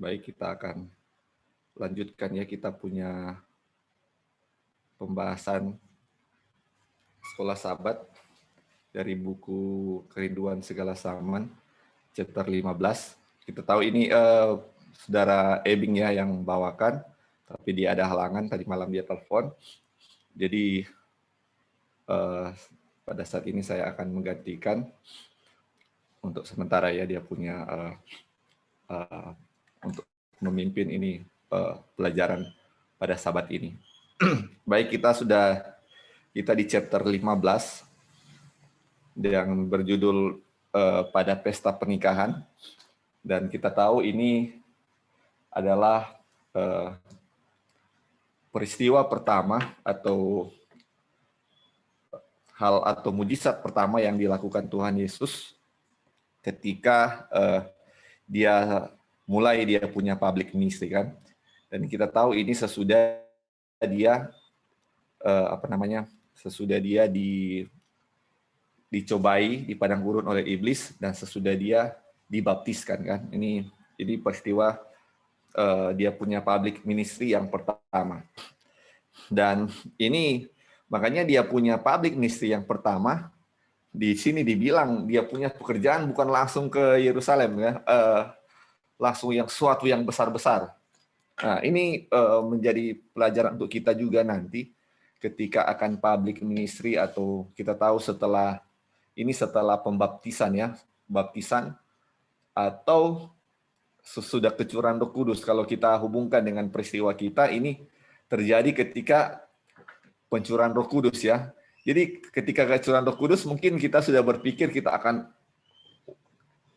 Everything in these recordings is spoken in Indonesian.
Baik, kita akan lanjutkan ya, kita punya pembahasan Sekolah Sabat dari buku Kerinduan Segala Zaman, chapter 15. Kita tahu ini Saudara Ebing ya yang bawakan, tapi dia ada halangan, tadi malam dia telepon. Jadi pada saat ini saya akan menggantikan untuk sementara ya, dia punya untuk memimpin ini pelajaran pada Sabat ini. Baik, kita di chapter 15 yang berjudul pada pesta pernikahan, dan kita tahu ini adalah peristiwa pertama atau hal atau mujizat pertama yang dilakukan Tuhan Yesus ketika dia punya public ministry kan. Dan kita tahu ini sesudah dia sesudah dia dicobai di padang gurun oleh iblis dan sesudah dia dibaptiskan kan. Ini jadi peristiwa dia punya public ministry yang pertama. Dan ini makanya dia punya public ministry yang pertama. Di sini dibilang dia punya pekerjaan bukan langsung ke Yerusalem ya, langsung yang suatu yang besar-besar. Nah, ini menjadi pelajaran untuk kita juga nanti ketika akan public ministry, atau kita tahu setelah pembaptisan ya, baptisan atau sesudah kecurahan Roh Kudus. Kalau kita hubungkan dengan peristiwa kita, ini terjadi ketika pencurahan Roh Kudus ya. Jadi ketika kecurahan Roh Kudus mungkin kita sudah berpikir kita akan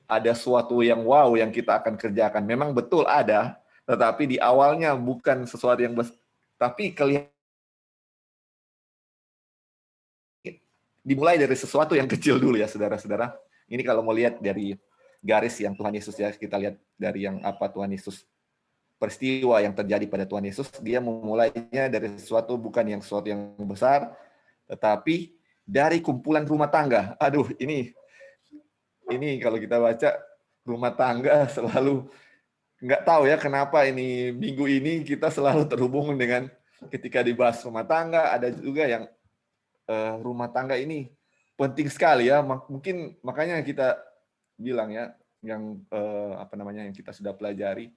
ada suatu yang wow yang kita akan kerjakan. Memang betul ada, tetapi di awalnya bukan sesuatu yang tapi kelihatan dimulai dari sesuatu yang kecil dulu ya, saudara-saudara. Ini kalau mau lihat dari garis yang Tuhan Yesus ya, kita lihat dari yang apa Tuhan Yesus, peristiwa yang terjadi pada Tuhan Yesus, dia memulainya dari sesuatu bukan yang sesuatu yang besar, tetapi dari kumpulan rumah tangga. Aduh, ini kalau kita baca rumah tangga selalu nggak tahu ya kenapa ini minggu ini kita selalu terhubung dengan ketika dibahas rumah tangga, ada juga yang rumah tangga ini penting sekali ya. Mungkin makanya kita bilang ya, yang yang kita sudah pelajari.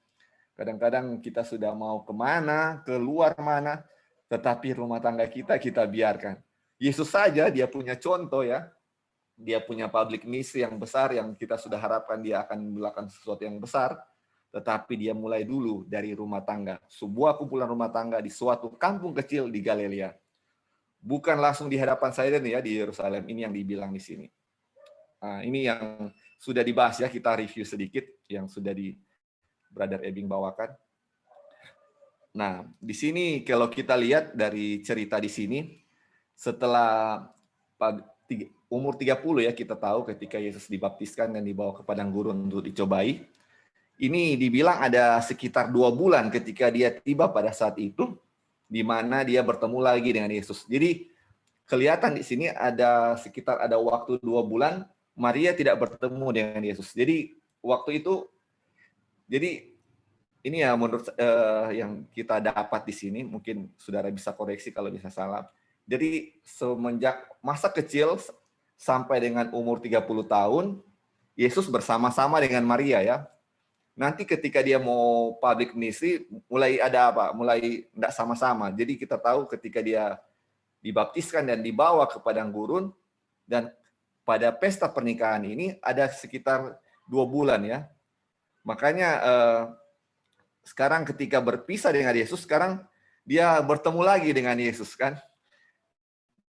Kadang-kadang kita sudah mau kemana, keluar mana, tetapi rumah tangga kita biarkan. Yesus saja dia punya contoh ya. Dia punya public ministry yang besar yang kita sudah harapkan dia akan melakukan sesuatu yang besar, tetapi dia mulai dulu dari rumah tangga. Sebuah kumpulan rumah tangga di suatu kampung kecil di Galilea. Bukan langsung di hadapan saya nih ya di Yerusalem, ini yang dibilang di sini. Nah, ini yang sudah dibahas ya, kita review sedikit yang sudah di Brother Ebing bawakan. Nah, di sini kalau kita lihat dari cerita di sini, setelah umur 30 ya, kita tahu ketika Yesus dibaptiskan dan dibawa ke padang gurun untuk dicobai. Ini dibilang ada sekitar 2 bulan ketika dia tiba pada saat itu, di mana dia bertemu lagi dengan Yesus. Jadi kelihatan di sini ada waktu 2 bulan Maria tidak bertemu dengan Yesus. Jadi waktu itu, jadi ini ya menurut yang kita dapat di sini, mungkin saudara bisa koreksi kalau bisa salah. Jadi semenjak masa kecil sampai dengan umur 30 tahun, Yesus bersama-sama dengan Maria ya. Nanti ketika dia mau public ministry, mulai ada apa? Mulai tidak sama-sama. Jadi kita tahu ketika dia dibaptiskan dan dibawa ke padang gurun, dan pada pesta pernikahan ini ada sekitar 2 bulan ya. Makanya sekarang ketika berpisah dengan Yesus, sekarang dia bertemu lagi dengan Yesus kan.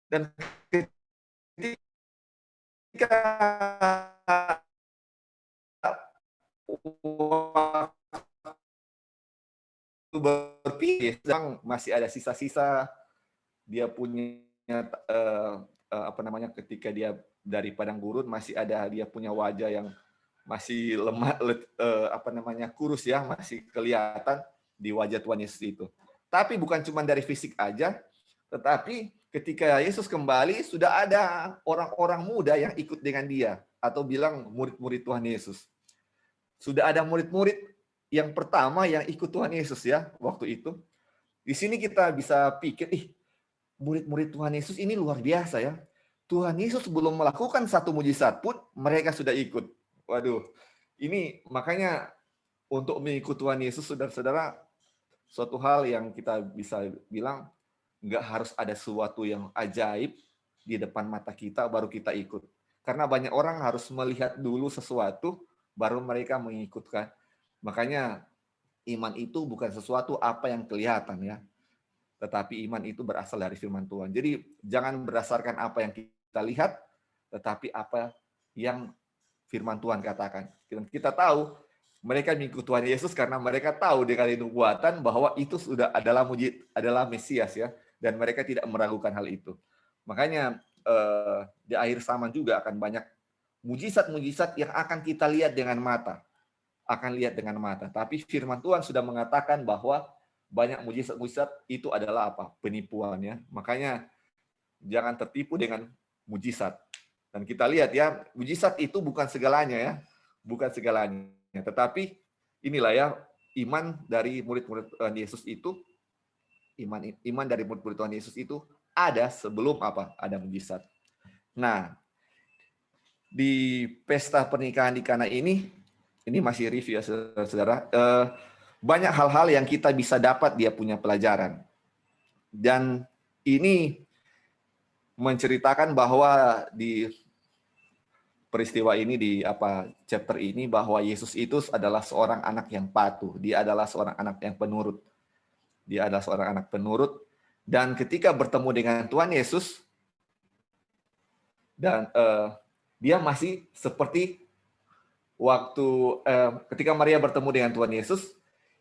Dan ketika berpikir, masih ada sisa-sisa dia punya ketika dia dari padang gurun masih ada dia punya wajah yang masih lemah, kurus ya, masih kelihatan di wajah Tuhan Yesus itu. Tapi bukan cuma dari fisik aja, tetapi ketika Yesus kembali sudah ada orang-orang muda yang ikut dengan dia, atau bilang murid-murid Tuhan Yesus. Sudah ada murid-murid yang pertama yang ikut Tuhan Yesus ya waktu itu. Di sini kita bisa pikir, murid-murid Tuhan Yesus ini luar biasa ya. Tuhan Yesus belum melakukan satu mujizat pun mereka sudah ikut. Waduh, ini makanya untuk mengikut Tuhan Yesus, saudara-saudara, suatu hal yang kita bisa bilang nggak harus ada sesuatu yang ajaib di depan mata kita baru kita ikut. Karena banyak orang harus melihat dulu sesuatu baru mereka mengikutkan. Makanya iman itu bukan sesuatu apa yang kelihatan ya, tetapi iman itu berasal dari firman Tuhan. Jadi jangan berdasarkan apa yang kita lihat, tetapi apa yang firman Tuhan katakan. Kita tahu mereka mengikut Tuhan Yesus karena mereka tahu dengan nubuatan bahwa itu sudah adalah Mesias ya, dan mereka tidak meragukan hal itu. Makanya di akhir zaman juga akan banyak mujizat-mujizat yang akan kita lihat dengan mata. Tapi firman Tuhan sudah mengatakan bahwa banyak mujizat-mujizat itu adalah apa? Penipuan ya. Makanya jangan tertipu dengan mujizat. Dan kita lihat ya, mujizat itu bukan segalanya ya. Bukan segalanya. Tetapi inilah ya, iman dari murid-murid Tuhan Yesus itu, iman dari murid-murid Tuhan Yesus itu ada sebelum apa? Ada mujizat. Nah, di pesta pernikahan di Kana ini masih review ya saudara, banyak hal-hal yang kita bisa dapat dia punya pelajaran. Dan ini menceritakan bahwa di peristiwa ini, di chapter ini, bahwa Yesus itu adalah seorang anak yang patuh. Dia adalah seorang anak yang penurut. Dan ketika bertemu dengan Tuhan Yesus, dan dia masih seperti waktu ketika Maria bertemu dengan Tuhan Yesus,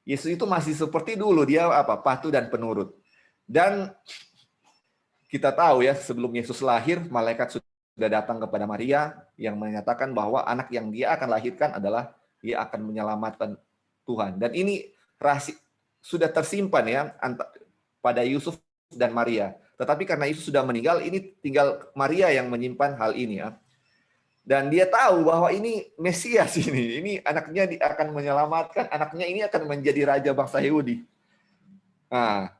Yesus itu masih seperti dulu, dia patuh dan penurut. Dan kita tahu ya, sebelum Yesus lahir, malaikat sudah datang kepada Maria yang menyatakan bahwa anak yang dia akan lahirkan adalah dia akan menyelamatkan Tuhan. Dan ini rahasia sudah tersimpan ya pada Yusuf dan Maria. Tetapi karena Yesus sudah meninggal, ini tinggal Maria yang menyimpan hal ini ya. Dan dia tahu bahwa ini Mesias ini anaknya akan menyelamatkan, anaknya ini akan menjadi raja bangsa Yahudi. Nah,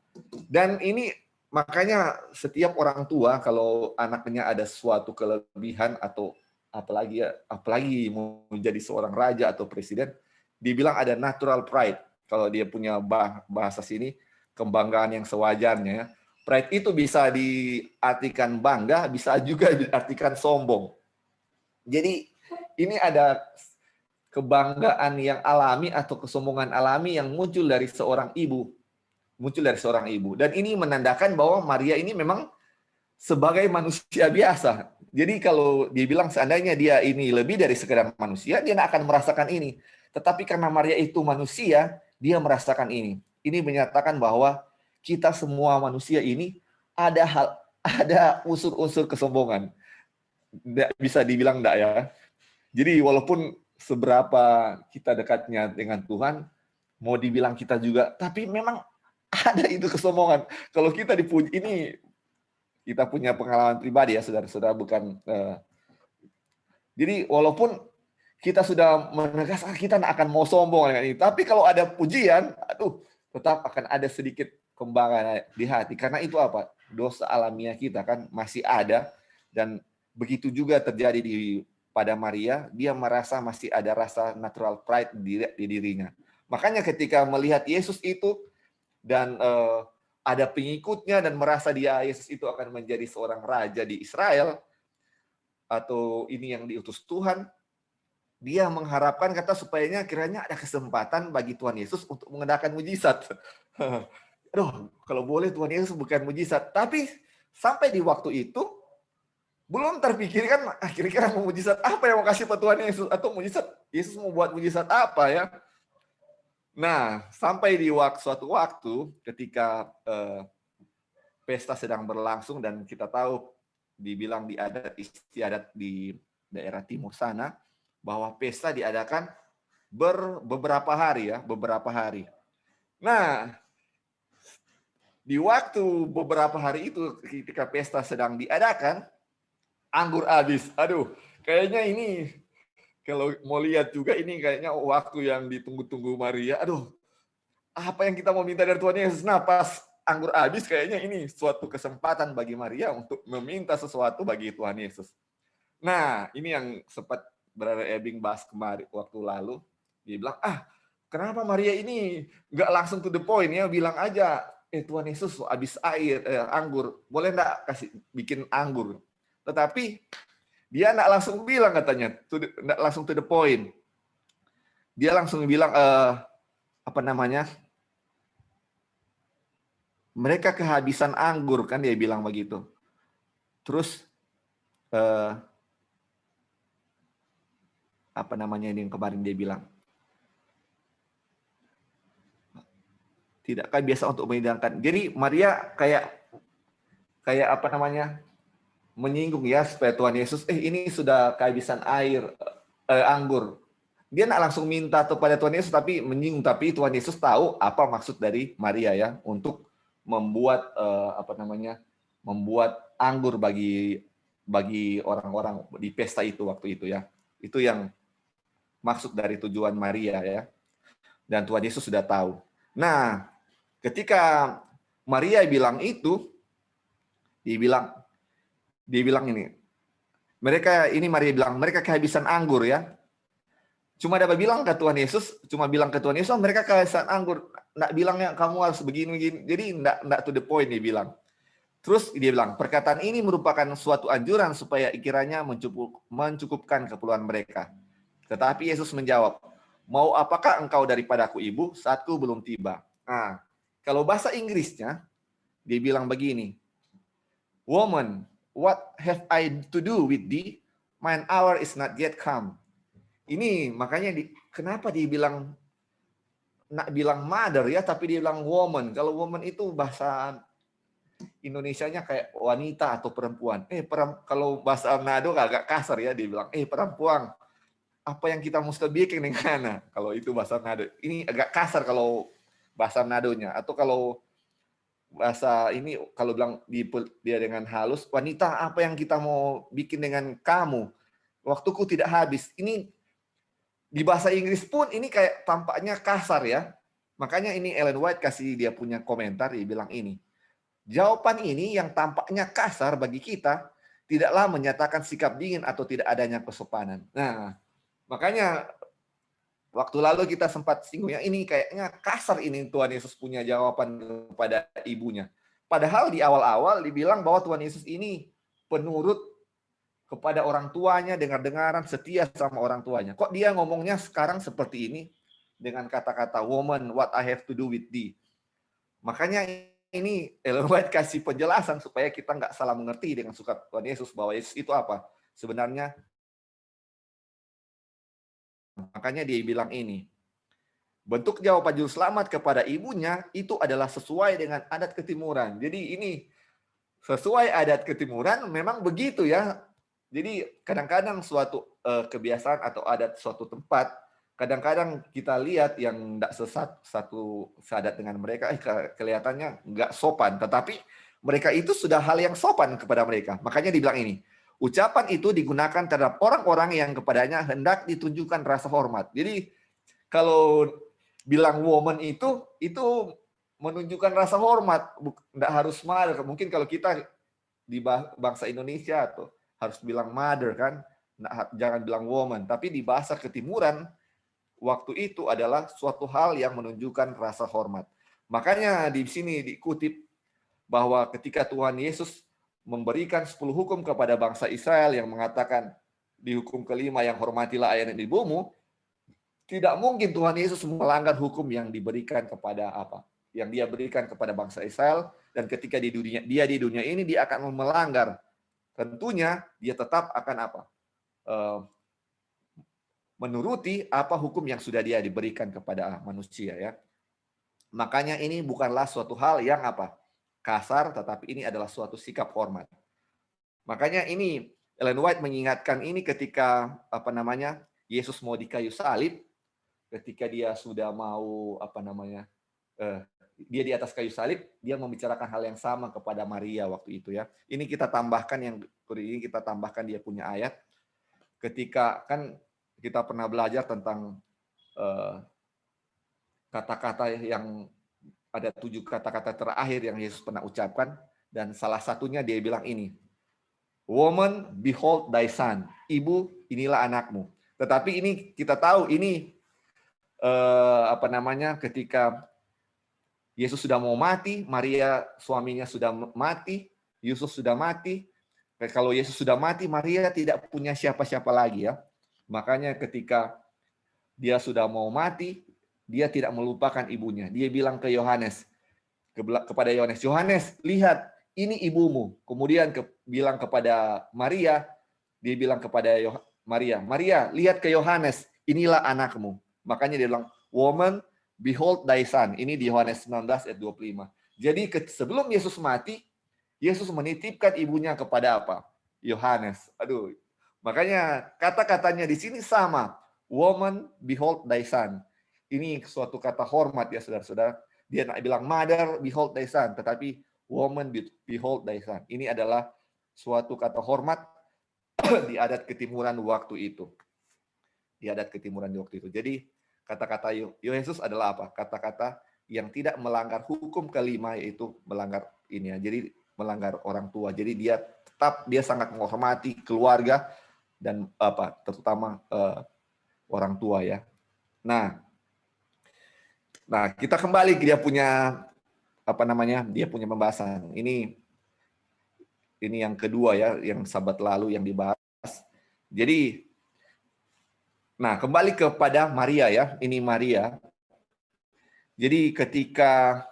dan ini makanya setiap orang tua kalau anaknya ada suatu kelebihan atau apalagi mau menjadi seorang raja atau presiden, dibilang ada natural pride. Kalau dia punya bahasa sini, kebanggaan yang sewajarnya. Pride itu bisa diartikan bangga, bisa juga diartikan sombong. Jadi ini ada kebanggaan yang alami atau kesombongan alami yang muncul dari seorang ibu. Dan ini menandakan bahwa Maria ini memang sebagai manusia biasa. Jadi kalau dia bilang seandainya dia ini lebih dari sekedar manusia, dia tidak akan merasakan ini. Tetapi karena Maria itu manusia, dia merasakan ini. Ini menyatakan bahwa kita semua manusia ini ada unsur-unsur kesombongan. Bisa dibilang enggak ya. Jadi walaupun seberapa kita dekatnya dengan Tuhan, mau dibilang kita juga, tapi memang ada itu kesombongan. Kalau kita dipuji, ini kita punya pengalaman pribadi ya saudara-saudara, bukan. Jadi walaupun kita sudah menegaskan kita akan mau sombong dengan ini, tapi kalau ada pujian, tetap akan ada sedikit kembangan di hati. Karena itu dosa alamiah kita kan masih ada, dan begitu juga terjadi pada Maria, dia merasa masih ada rasa natural pride di dirinya. Makanya ketika melihat Yesus itu dan ada pengikutnya dan merasa Yesus itu akan menjadi seorang raja di Israel atau ini yang diutus Tuhan, dia mengharapkan supaya kiranya ada kesempatan bagi Tuhan Yesus untuk mengadakan mujizat. Kalau boleh Tuhan Yesus bukan mujizat, tapi sampai di waktu itu belum terpikirkan kira-kira mau mujizat apa yang mau kasih Tuhan Yesus, atau mujizat Yesus mau buat mujizat apa ya. Nah, sampai di suatu waktu ketika pesta sedang berlangsung dan kita tahu dibilang di adat istiadat di daerah timur sana bahwa pesta diadakan beberapa hari. Nah, di waktu beberapa hari itu ketika pesta sedang diadakan, anggur habis. Kayaknya ini kalau mau lihat juga ini kayaknya waktu yang ditunggu-tunggu Maria. Aduh, apa yang kita mau minta dari Tuhan Yesus? Nah, pas anggur habis kayaknya ini suatu kesempatan bagi Maria untuk meminta sesuatu bagi Tuhan Yesus. Nah, ini yang sempat Brother Ebing bahas kemarin waktu lalu. Dia bilang, kenapa Maria ini nggak langsung to the point ya, bilang aja, Tuhan Yesus habis anggur, boleh nggak kasih bikin anggur? Tetapi dia nggak langsung bilang katanya, nggak langsung to the point. Dia langsung bilang, apa namanya, mereka kehabisan anggur, kan dia bilang begitu. Terus, apa namanya ini yang kemarin dia bilang, tidakkah biasa untuk menghidangkan. Jadi Maria kayak apa namanya, menyinggung ya supaya Tuhan Yesus, ini sudah kehabisan air, anggur. Dia nggak langsung minta kepada Tuhan Yesus, tapi menyinggung. Tapi Tuhan Yesus tahu apa maksud dari Maria ya, untuk membuat apa namanya, membuat anggur bagi orang-orang di pesta itu waktu itu ya. Itu yang maksud dari tujuan Maria ya. Dan Tuhan Yesus sudah tahu. Nah, ketika Maria bilang itu, dia bilang ini, Maria bilang, mereka kehabisan anggur ya. Cuma dapat bilang ke Tuhan Yesus, mereka kehabisan anggur. Nggak bilangnya kamu harus begini. Jadi nggak to the point dia bilang. Terus dia bilang, perkataan ini merupakan suatu anjuran supaya kiranya mencukupkan keperluan mereka. Tetapi Yesus menjawab, mau apakah engkau daripadaku ibu, saatku belum tiba. Nah, kalau bahasa Inggrisnya, dia bilang begini, Woman, what have I to do with thee? Mine hour is not yet come. Ini makanya kenapa dia bilang, nak bilang mother ya, tapi dia bilang woman. Kalau woman itu bahasa Indonesianya kayak wanita atau perempuan. Kalau bahasa Manado agak kasar ya, dia bilang, perempuan, apa yang kita mesti bikin dengan kalau itu bahasa Manado. Ini agak kasar kalau bahasa Manadonya. Atau kalau bahasa ini, kalau bilang dia dengan halus, wanita, apa yang kita mau bikin dengan kamu? Waktuku tidak habis. Ini di bahasa Inggris pun ini kayak tampaknya kasar ya. Makanya ini Ellen White kasih dia punya komentar, dia bilang ini. Jawaban ini yang tampaknya kasar bagi kita, tidaklah menyatakan sikap dingin atau tidak adanya kesopanan. Nah, makanya waktu lalu kita sempat singgung ya, ini kayaknya kasar ini Tuhan Yesus punya jawaban kepada ibunya. Padahal di awal-awal dibilang bahwa Tuhan Yesus ini penurut kepada orang tuanya, dengar-dengaran, setia sama orang tuanya. Kok dia ngomongnya sekarang seperti ini dengan kata-kata woman, what I have to do with thee. Makanya ini Ellen White kasih penjelasan supaya kita nggak salah mengerti dengan suka Tuhan Yesus, bahwa Yesus itu apa? Sebenarnya, makanya dia bilang ini, bentuk jawaban juru selamat kepada ibunya itu adalah sesuai dengan adat ketimuran. Jadi ini sesuai adat ketimuran memang begitu ya. Jadi kadang-kadang suatu kebiasaan atau adat suatu tempat, kadang-kadang kita lihat yang tidak satu sadat dengan mereka, kelihatannya nggak sopan. Tetapi mereka itu sudah hal yang sopan kepada mereka. Makanya dibilang ini, ucapan itu digunakan terhadap orang-orang yang kepadanya hendak ditunjukkan rasa hormat. Jadi kalau bilang woman itu menunjukkan rasa hormat, tidak harus mother. Mungkin kalau kita di bangsa Indonesia tuh harus bilang mother kan, jangan bilang woman. Tapi di bahasa ketimuran waktu itu adalah suatu hal yang menunjukkan rasa hormat. Makanya di sini dikutip bahwa ketika Tuhan Yesus memberikan 10 hukum kepada bangsa Israel yang mengatakan di hukum kelima yang hormatilah ayah dan ibumu, tidak mungkin Tuhan Yesus melanggar hukum yang diberikan kepada apa? Yang dia berikan kepada bangsa Israel, dan ketika di dunia ini dia akan melanggar. Tentunya dia tetap akan apa? Menuruti apa hukum yang sudah dia diberikan kepada manusia ya. Makanya ini bukanlah suatu hal yang apa? Kasar, tetapi ini adalah suatu sikap hormat. Makanya ini Ellen White mengingatkan ini ketika apa namanya? Yesus mau di kayu salib, ketika dia sudah mau apa namanya? Dia di atas kayu salib, dia membicarakan hal yang sama kepada Maria waktu itu ya. Ini kita tambahkan dia punya ayat. Ketika kan kita pernah belajar tentang kata-kata yang ada 7 kata-kata terakhir yang Yesus pernah ucapkan, dan salah satunya dia bilang ini, "Woman, behold thy son." Ibu, inilah anakmu. Tetapi ini kita tahu ini ketika Yesus sudah mau mati, Maria suaminya sudah mati, Yusuf sudah mati. Kalau Yesus sudah mati, Maria tidak punya siapa-siapa lagi ya. Makanya ketika dia sudah mau mati, dia tidak melupakan ibunya. Dia bilang ke Yohanes, kepada Yohanes, "Yohanes, lihat, ini ibumu." Kemudian bilang kepada Maria, dia bilang kepada Maria, "Maria, lihat ke Yohanes, inilah anakmu." Makanya dia bilang, "Woman, behold thy son." Ini di Yohanes 19 ayat 25. Jadi sebelum Yesus mati, Yesus menitipkan ibunya kepada apa? Yohanes. Aduh. Makanya kata-katanya di sini sama. Woman, behold thy son. Ini suatu kata hormat ya saudara-saudara. Dia nak bilang mother, behold thy son. Tetapi woman, behold thy son. Ini adalah suatu kata hormat di adat ketimuran waktu itu. Di adat ketimuran waktu itu. Jadi kata-kata Yesus adalah apa? Kata-kata yang tidak melanggar hukum kelima, yaitu melanggar ini ya. Jadi melanggar orang tua. Jadi dia sangat menghormati keluarga dan terutama orang tua ya. Nah, kita kembali ke dia punya dia punya pembahasan. Ini yang kedua ya, yang sabat lalu yang dibahas. Jadi kembali kepada Maria ya. Ini Maria. Jadi ketika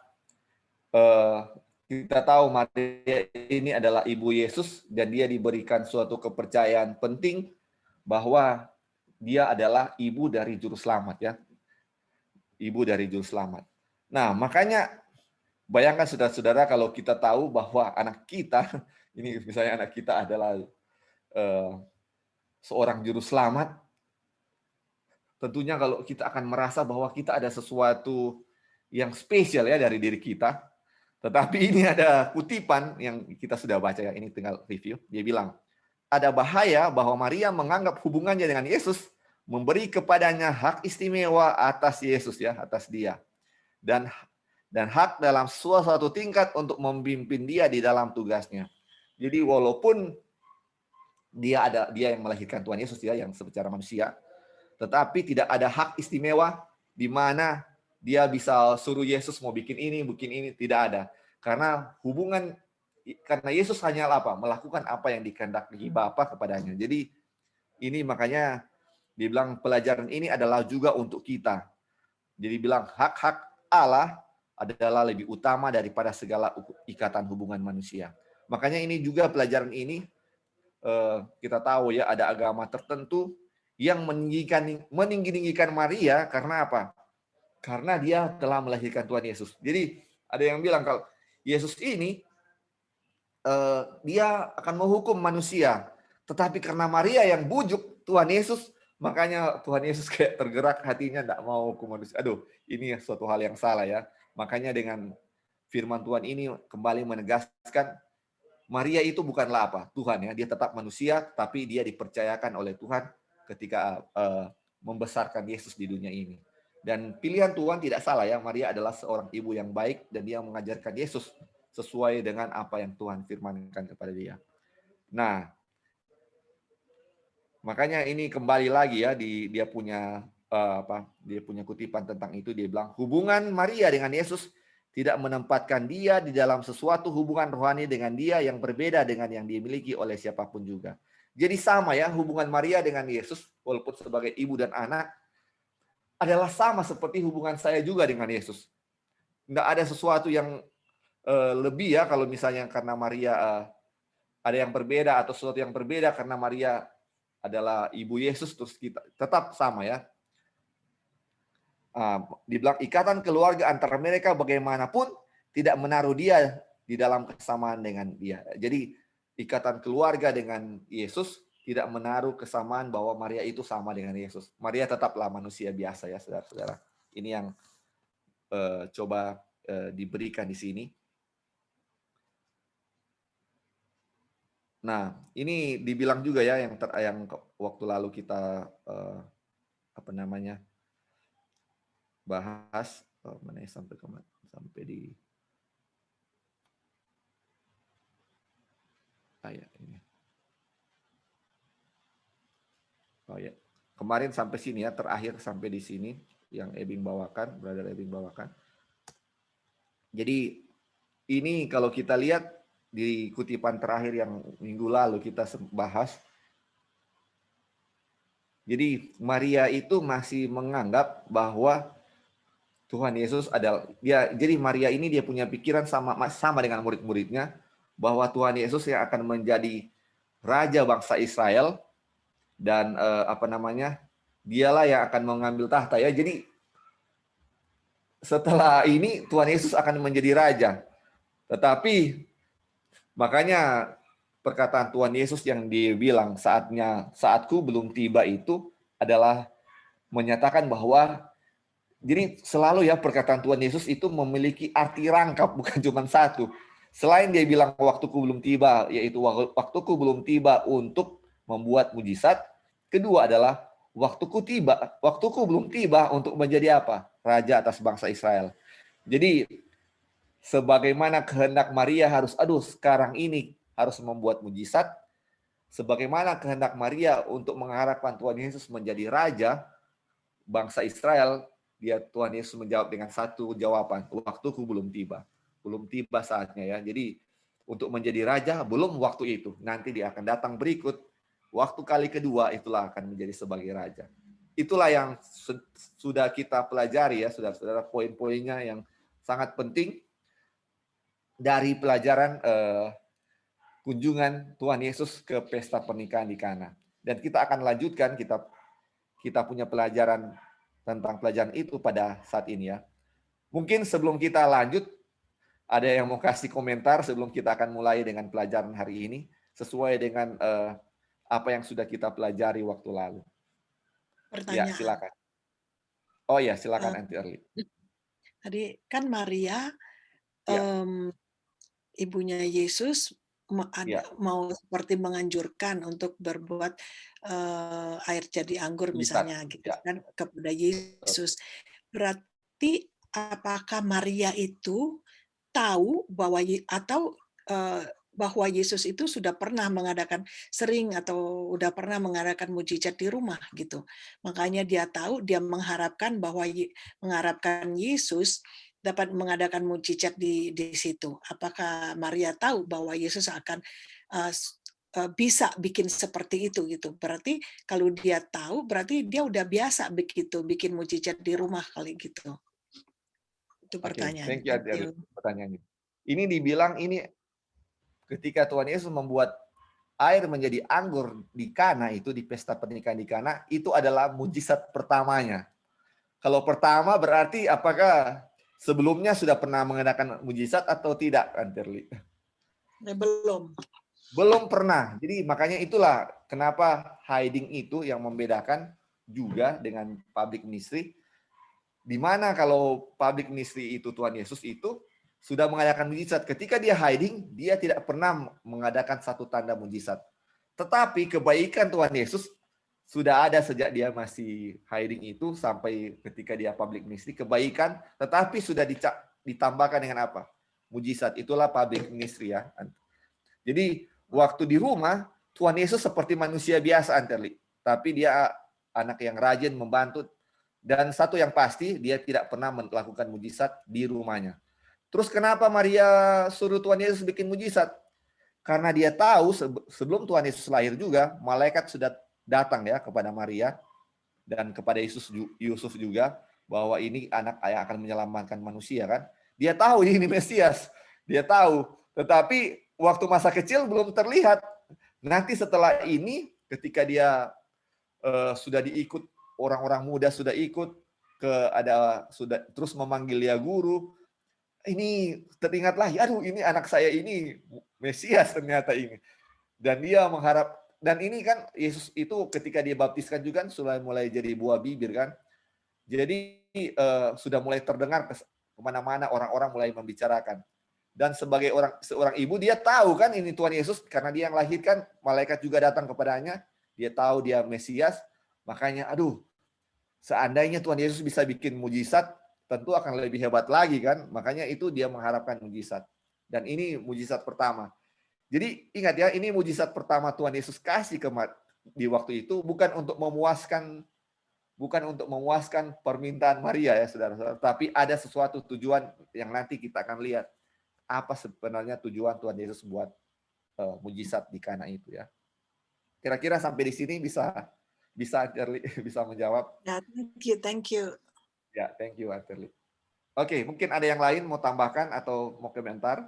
kita tahu Maria ini adalah ibu Yesus dan dia diberikan suatu kepercayaan penting bahwa dia adalah ibu dari juru selamat ya. Ibu dari juru selamat. Nah, makanya bayangkan saudara-saudara kalau kita tahu bahwa anak kita, ini misalnya anak kita adalah seorang juru selamat, tentunya kalau kita akan merasa bahwa kita ada sesuatu yang spesial ya dari diri kita. Tetapi ini ada kutipan yang kita sudah baca ya, ini tinggal review. Dia bilang, ada bahaya bahwa Maria menganggap hubungannya dengan Yesus memberi kepadanya hak istimewa atas Yesus ya, atas dia. Dan hak dalam suatu tingkat untuk memimpin dia di dalam tugasnya. Jadi walaupun dia yang melahirkan Tuhan Yesus ya, yang secara manusia, tetapi tidak ada hak istimewa di mana dia bisa suruh Yesus mau bikin ini, tidak ada. Karena Yesus hanya melakukan apa yang dikehendaki Bapa kepadanya. Jadi ini makanya dibilang pelajaran ini adalah juga untuk kita. Jadi bilang hak-hak Allah adalah lebih utama daripada segala ikatan hubungan manusia. Makanya ini juga pelajaran ini kita tahu ya, ada agama tertentu yang meninggi-ninggikan Maria karena apa? Karena dia telah melahirkan Tuhan Yesus. Jadi ada yang bilang kalau Yesus ini dia akan menghukum manusia, tetapi karena Maria yang bujuk Tuhan Yesus, makanya Tuhan Yesus kayak tergerak hatinya tidak mau hukum manusia. Aduh, ini suatu hal yang salah ya. Makanya dengan firman Tuhan ini kembali menegaskan Maria itu bukanlah Tuhan ya, dia tetap manusia, tapi dia dipercayakan oleh Tuhan ketika membesarkan Yesus di dunia ini. Dan pilihan Tuhan tidak salah ya, Maria adalah seorang ibu yang baik dan dia mengajarkan Yesus sesuai dengan apa yang Tuhan firmankan kepada dia. Nah, makanya ini kembali lagi ya dia punya dia punya kutipan tentang itu. Dia bilang hubungan Maria dengan Yesus tidak menempatkan dia di dalam sesuatu hubungan rohani dengan dia yang berbeda dengan yang dimiliki oleh siapapun juga. Jadi sama ya, hubungan Maria dengan Yesus walaupun sebagai ibu dan anak adalah sama seperti hubungan saya juga dengan Yesus. Tidak ada sesuatu yang lebih ya kalau misalnya karena Maria ada yang berbeda atau sesuatu yang berbeda karena Maria adalah ibu Yesus, terus kita tetap sama ya. Dibilang ikatan keluarga antara mereka bagaimanapun tidak menaruh dia di dalam kesamaan dengan dia. Jadi ikatan keluarga dengan Yesus tidak menaruh kesamaan bahwa Maria itu sama dengan Yesus. Maria tetaplah manusia biasa ya saudara-saudara. Ini yang coba diberikan di sini. Nah, ini dibilang juga ya yang waktu lalu kita apa namanya, bahas mana ya, sampai di ayat ini. Oh ya, kemarin sampai sini ya, terakhir sampai di sini yang Ebing bawakan, brother Ebing bawakan. Jadi ini kalau kita lihat di kutipan terakhir yang minggu lalu kita bahas, jadi Maria itu masih menganggap bahwa Tuhan Yesus adalah dia. Jadi Maria ini dia punya pikiran sama dengan murid-muridnya bahwa Tuhan Yesus yang akan menjadi raja bangsa Israel dan apa namanya, dialah yang akan mengambil tahta ya. Jadi setelah ini Tuhan Yesus akan menjadi raja. Tetapi makanya perkataan Tuhan Yesus yang dibilang saatku belum tiba itu adalah menyatakan bahwa jadi selalu ya perkataan Tuhan Yesus itu memiliki arti rangkap, bukan cuma satu. Selain dia bilang waktuku belum tiba, yaitu waktuku belum tiba untuk membuat mujizat. Kedua adalah waktuku belum tiba untuk menjadi apa? Raja atas bangsa Israel. Jadi sebagaimana kehendak Maria sekarang ini harus membuat mujizat, sebagaimana kehendak Maria untuk mengharapkan Tuhan Yesus menjadi raja bangsa Israel, Tuhan Yesus menjawab dengan satu jawaban, waktuku belum tiba. Belum tiba saatnya ya. Jadi untuk menjadi raja belum waktu itu. Nanti dia akan datang berikut. Waktu kali kedua itulah akan menjadi sebagai raja. Itulah yang sudah kita pelajari ya, saudara-saudara, poin-poinnya yang sangat penting dari pelajaran kunjungan Tuhan Yesus ke pesta pernikahan di Kana. Dan kita akan lanjutkan, kita punya pelajaran tentang pelajaran itu pada saat ini ya. Mungkin sebelum kita lanjut, ada yang mau kasih komentar sebelum kita akan mulai dengan pelajaran hari ini, sesuai dengan apa yang sudah kita pelajari waktu lalu. Pertanyaan. Ya, silakan. Oh ya, silakan Aunty Erli. Tadi kan Maria, ibunya Yesus, mau seperti menganjurkan untuk berbuat air jadi anggur misalnya gitu kan kepada Yesus. Berarti apakah Maria itu tahu bahwa bahwa Yesus itu sudah pernah mengadakan mujizat di rumah gitu. Makanya dia tahu, dia mengharapkan Yesus dapat mengadakan mujizat di situ. Apakah Maria tahu bahwa Yesus akan bisa bikin seperti itu gitu? Berarti kalau dia tahu, berarti dia udah biasa begitu bikin mujizat di rumah kali gitu. Itu pertanyaan. Thank you. Pertanyaannya. Ini dibilang ini ketika Tuhan Yesus membuat air menjadi anggur di Kana, itu di pesta pernikahan di Kana, itu adalah mujizat pertamanya. Kalau pertama berarti apakah sebelumnya sudah pernah mengadakan mujizat atau tidak, Anterli? Belum pernah. Jadi makanya itulah kenapa hiding itu yang membedakan juga dengan public ministry. Di mana kalau public ministry itu Tuhan Yesus itu sudah mengadakan mujizat. Ketika dia hiding, dia tidak pernah mengadakan satu tanda mujizat. Tetapi kebaikan Tuhan Yesus sudah ada sejak dia masih hiding itu sampai ketika dia public ministry, kebaikan, tetapi sudah ditambahkan dengan apa? Mujizat. Itulah public ministry ya. Jadi waktu di rumah, Tuhan Yesus seperti manusia biasa, Anterli. Tapi dia anak yang rajin, membantu. Dan satu yang pasti, dia tidak pernah melakukan mujizat di rumahnya. Terus kenapa Maria suruh Tuhan Yesus bikin mujizat? Karena dia tahu sebelum Tuhan Yesus lahir juga, malaikat sudah datang ya kepada Maria dan kepada Yusuf juga, bahwa ini anak yang akan menyelamatkan manusia kan. Dia tahu ini Mesias. Dia tahu. Tetapi waktu masa kecil belum terlihat. Nanti setelah ini, ketika dia sudah diikut, orang-orang muda sudah ikut, sudah terus memanggil dia guru, ini teringat lagi, aduh ini anak saya ini Mesias ternyata ini. Dan dia mengharap, dan ini kan Yesus itu ketika dia baptiskan juga sudah mulai jadi buah bibir kan. Jadi sudah mulai terdengar kemana-mana, orang-orang mulai membicarakan. Dan sebagai seorang ibu, dia tahu kan ini Tuhan Yesus, karena dia yang lahirkan, malaikat juga datang kepadanya, dia tahu dia Mesias, makanya aduh, Seandainya Tuhan Yesus bisa bikin mujizat, tentu akan lebih hebat lagi kan. Makanya itu dia mengharapkan mujizat. Dan ini mujizat pertama. Jadi ingat ya, ini mujizat pertama Tuhan Yesus kasih di waktu itu bukan untuk memuaskan permintaan Maria ya saudara-saudara, tapi ada sesuatu tujuan yang nanti kita akan lihat apa sebenarnya tujuan Tuhan Yesus buat mujizat di Kana itu ya. Kira-kira sampai di sini bisa bisa menjawab. Ya, thank you. Ya, thank you Arterli. Oke, mungkin ada yang lain mau tambahkan atau mau komentar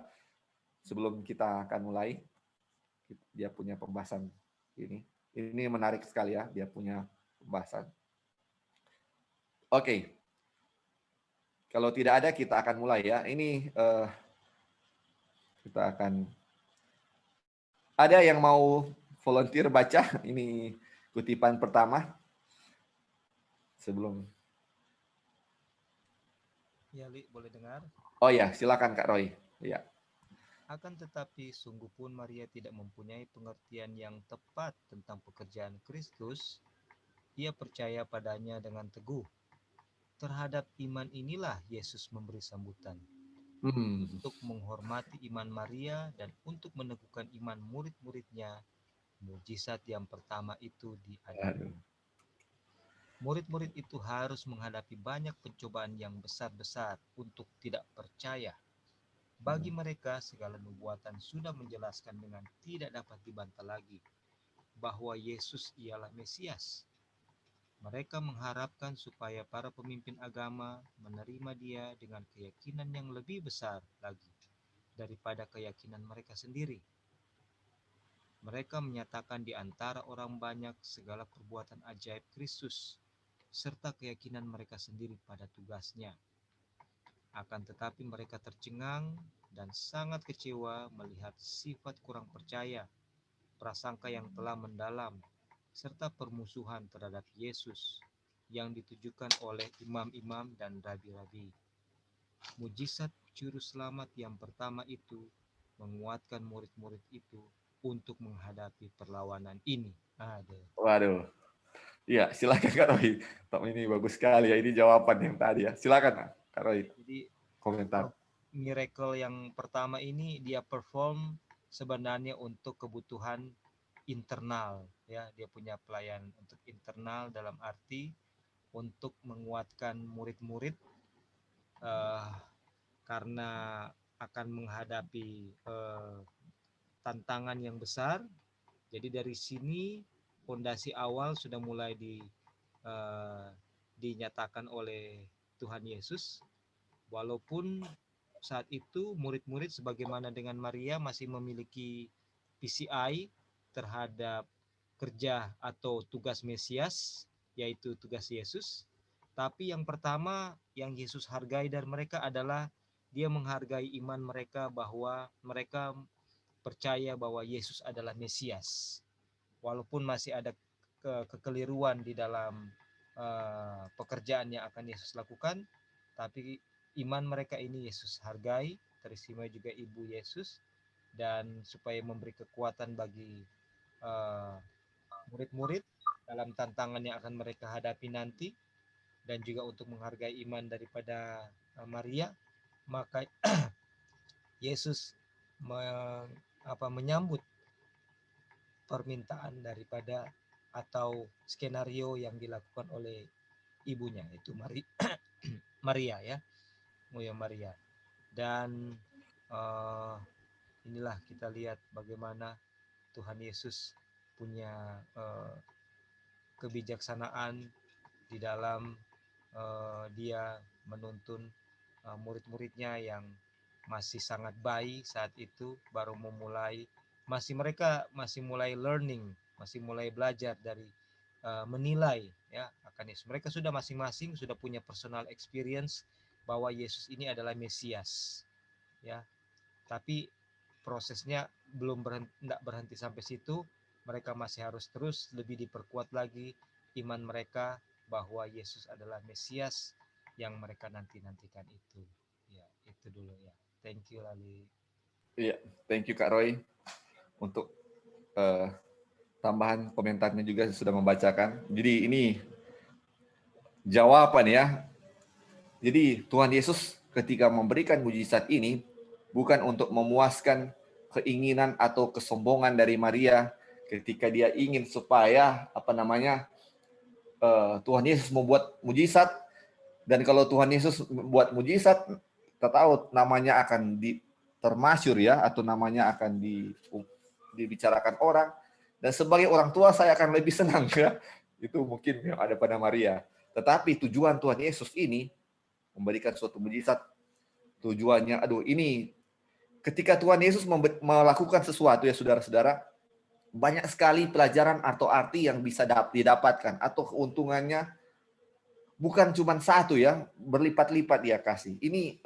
sebelum kita akan mulai. Dia punya pembahasan ini. Ini menarik sekali ya, dia punya pembahasan. Oke. Kalau tidak ada, kita akan mulai ya. Ini kita akan... Ada yang mau volunteer baca? Ini kutipan pertama. Sebelum... Ya, Li, boleh dengar? Oh ya, silakan Kak Roy. Ya. Akan tetapi, sungguh pun Maria tidak mempunyai pengertian yang tepat tentang pekerjaan Kristus. Ia percaya padanya dengan teguh. Terhadap iman inilah Yesus memberi sambutan. Untuk menghormati iman Maria dan untuk meneguhkan iman murid-muridnya, mujizat yang pertama itu diadakan. Murid-murid itu harus menghadapi banyak pencobaan yang besar-besar untuk tidak percaya. Bagi mereka, segala nubuatan sudah menjelaskan dengan tidak dapat dibantah lagi bahwa Yesus ialah Mesias. Mereka mengharapkan supaya para pemimpin agama menerima dia dengan keyakinan yang lebih besar lagi daripada keyakinan mereka sendiri. Mereka menyatakan di antara orang banyak segala perbuatan ajaib Kristus, serta keyakinan mereka sendiri pada tugasnya. Akan tetapi mereka tercengang dan sangat kecewa melihat sifat kurang percaya, prasangka yang telah mendalam, serta permusuhan terhadap Yesus yang ditujukan oleh imam-imam dan rabi-rabi. Mujizat juru selamat yang pertama itu menguatkan murid-murid itu untuk menghadapi perlawanan ini. Waduh. Iya, silakan Kak Roy. Ini bagus sekali ya, ini jawaban yang tadi ya. Silakan Kak Roy. Jadi Komentar. Miracle yang pertama ini dia perform sebenarnya untuk kebutuhan internal ya, dia punya pelayanan untuk internal dalam arti untuk menguatkan murid-murid karena akan menghadapi tantangan yang besar. Jadi dari sini fondasi awal sudah mulai dinyatakan oleh Tuhan Yesus, walaupun saat itu murid-murid sebagaimana dengan Maria masih memiliki PCI terhadap kerja atau tugas Mesias, yaitu tugas Yesus. Tapi yang pertama yang Yesus hargai dari mereka adalah dia menghargai iman mereka bahwa mereka percaya bahwa Yesus adalah Mesias. Walaupun masih ada kekeliruan di dalam pekerjaan yang akan Yesus lakukan, tapi iman mereka ini Yesus hargai, teristimewa juga ibu Yesus, dan supaya memberi kekuatan bagi murid-murid dalam tantangan yang akan mereka hadapi nanti, dan juga untuk menghargai iman daripada Maria, maka Yesus menyambut permintaan daripada atau skenario yang dilakukan oleh ibunya, yaitu Maria ya, Maria. Dan inilah kita lihat bagaimana Tuhan Yesus punya kebijaksanaan di dalam dia menuntun murid-muridnya yang masih sangat bayi saat itu, baru mereka masih mulai learning, masih mulai belajar dari menilai ya akan Yesus. Mereka sudah masing-masing sudah punya personal experience bahwa Yesus ini adalah Mesias ya, tapi prosesnya belum berhenti sampai situ. Mereka masih harus terus lebih diperkuat lagi iman mereka bahwa Yesus adalah Mesias yang mereka nantikan itu. Ya, itu dulu ya. Thank you Lali. Iya, thank you Kak Roy untuk tambahan komentarnya juga sudah membacakan. Jadi ini jawaban ya. Jadi Tuhan Yesus ketika memberikan mujizat ini bukan untuk memuaskan keinginan atau kesombongan dari Maria ketika dia ingin supaya Tuhan Yesus membuat mujizat, dan kalau Tuhan Yesus membuat mujizat, kita tahu namanya akan termasyur ya, atau namanya akan dibicarakan orang, dan sebagai orang tua saya akan lebih senang ya. Itu mungkin yang ada pada Maria. Tetapi tujuan Tuhan Yesus ini memberikan suatu mujizat, tujuannya, ini ketika Tuhan Yesus melakukan sesuatu ya saudara-saudara, banyak sekali pelajaran atau arti yang bisa didapatkan, atau keuntungannya bukan cuma satu ya, berlipat-lipat dia kasih. Ini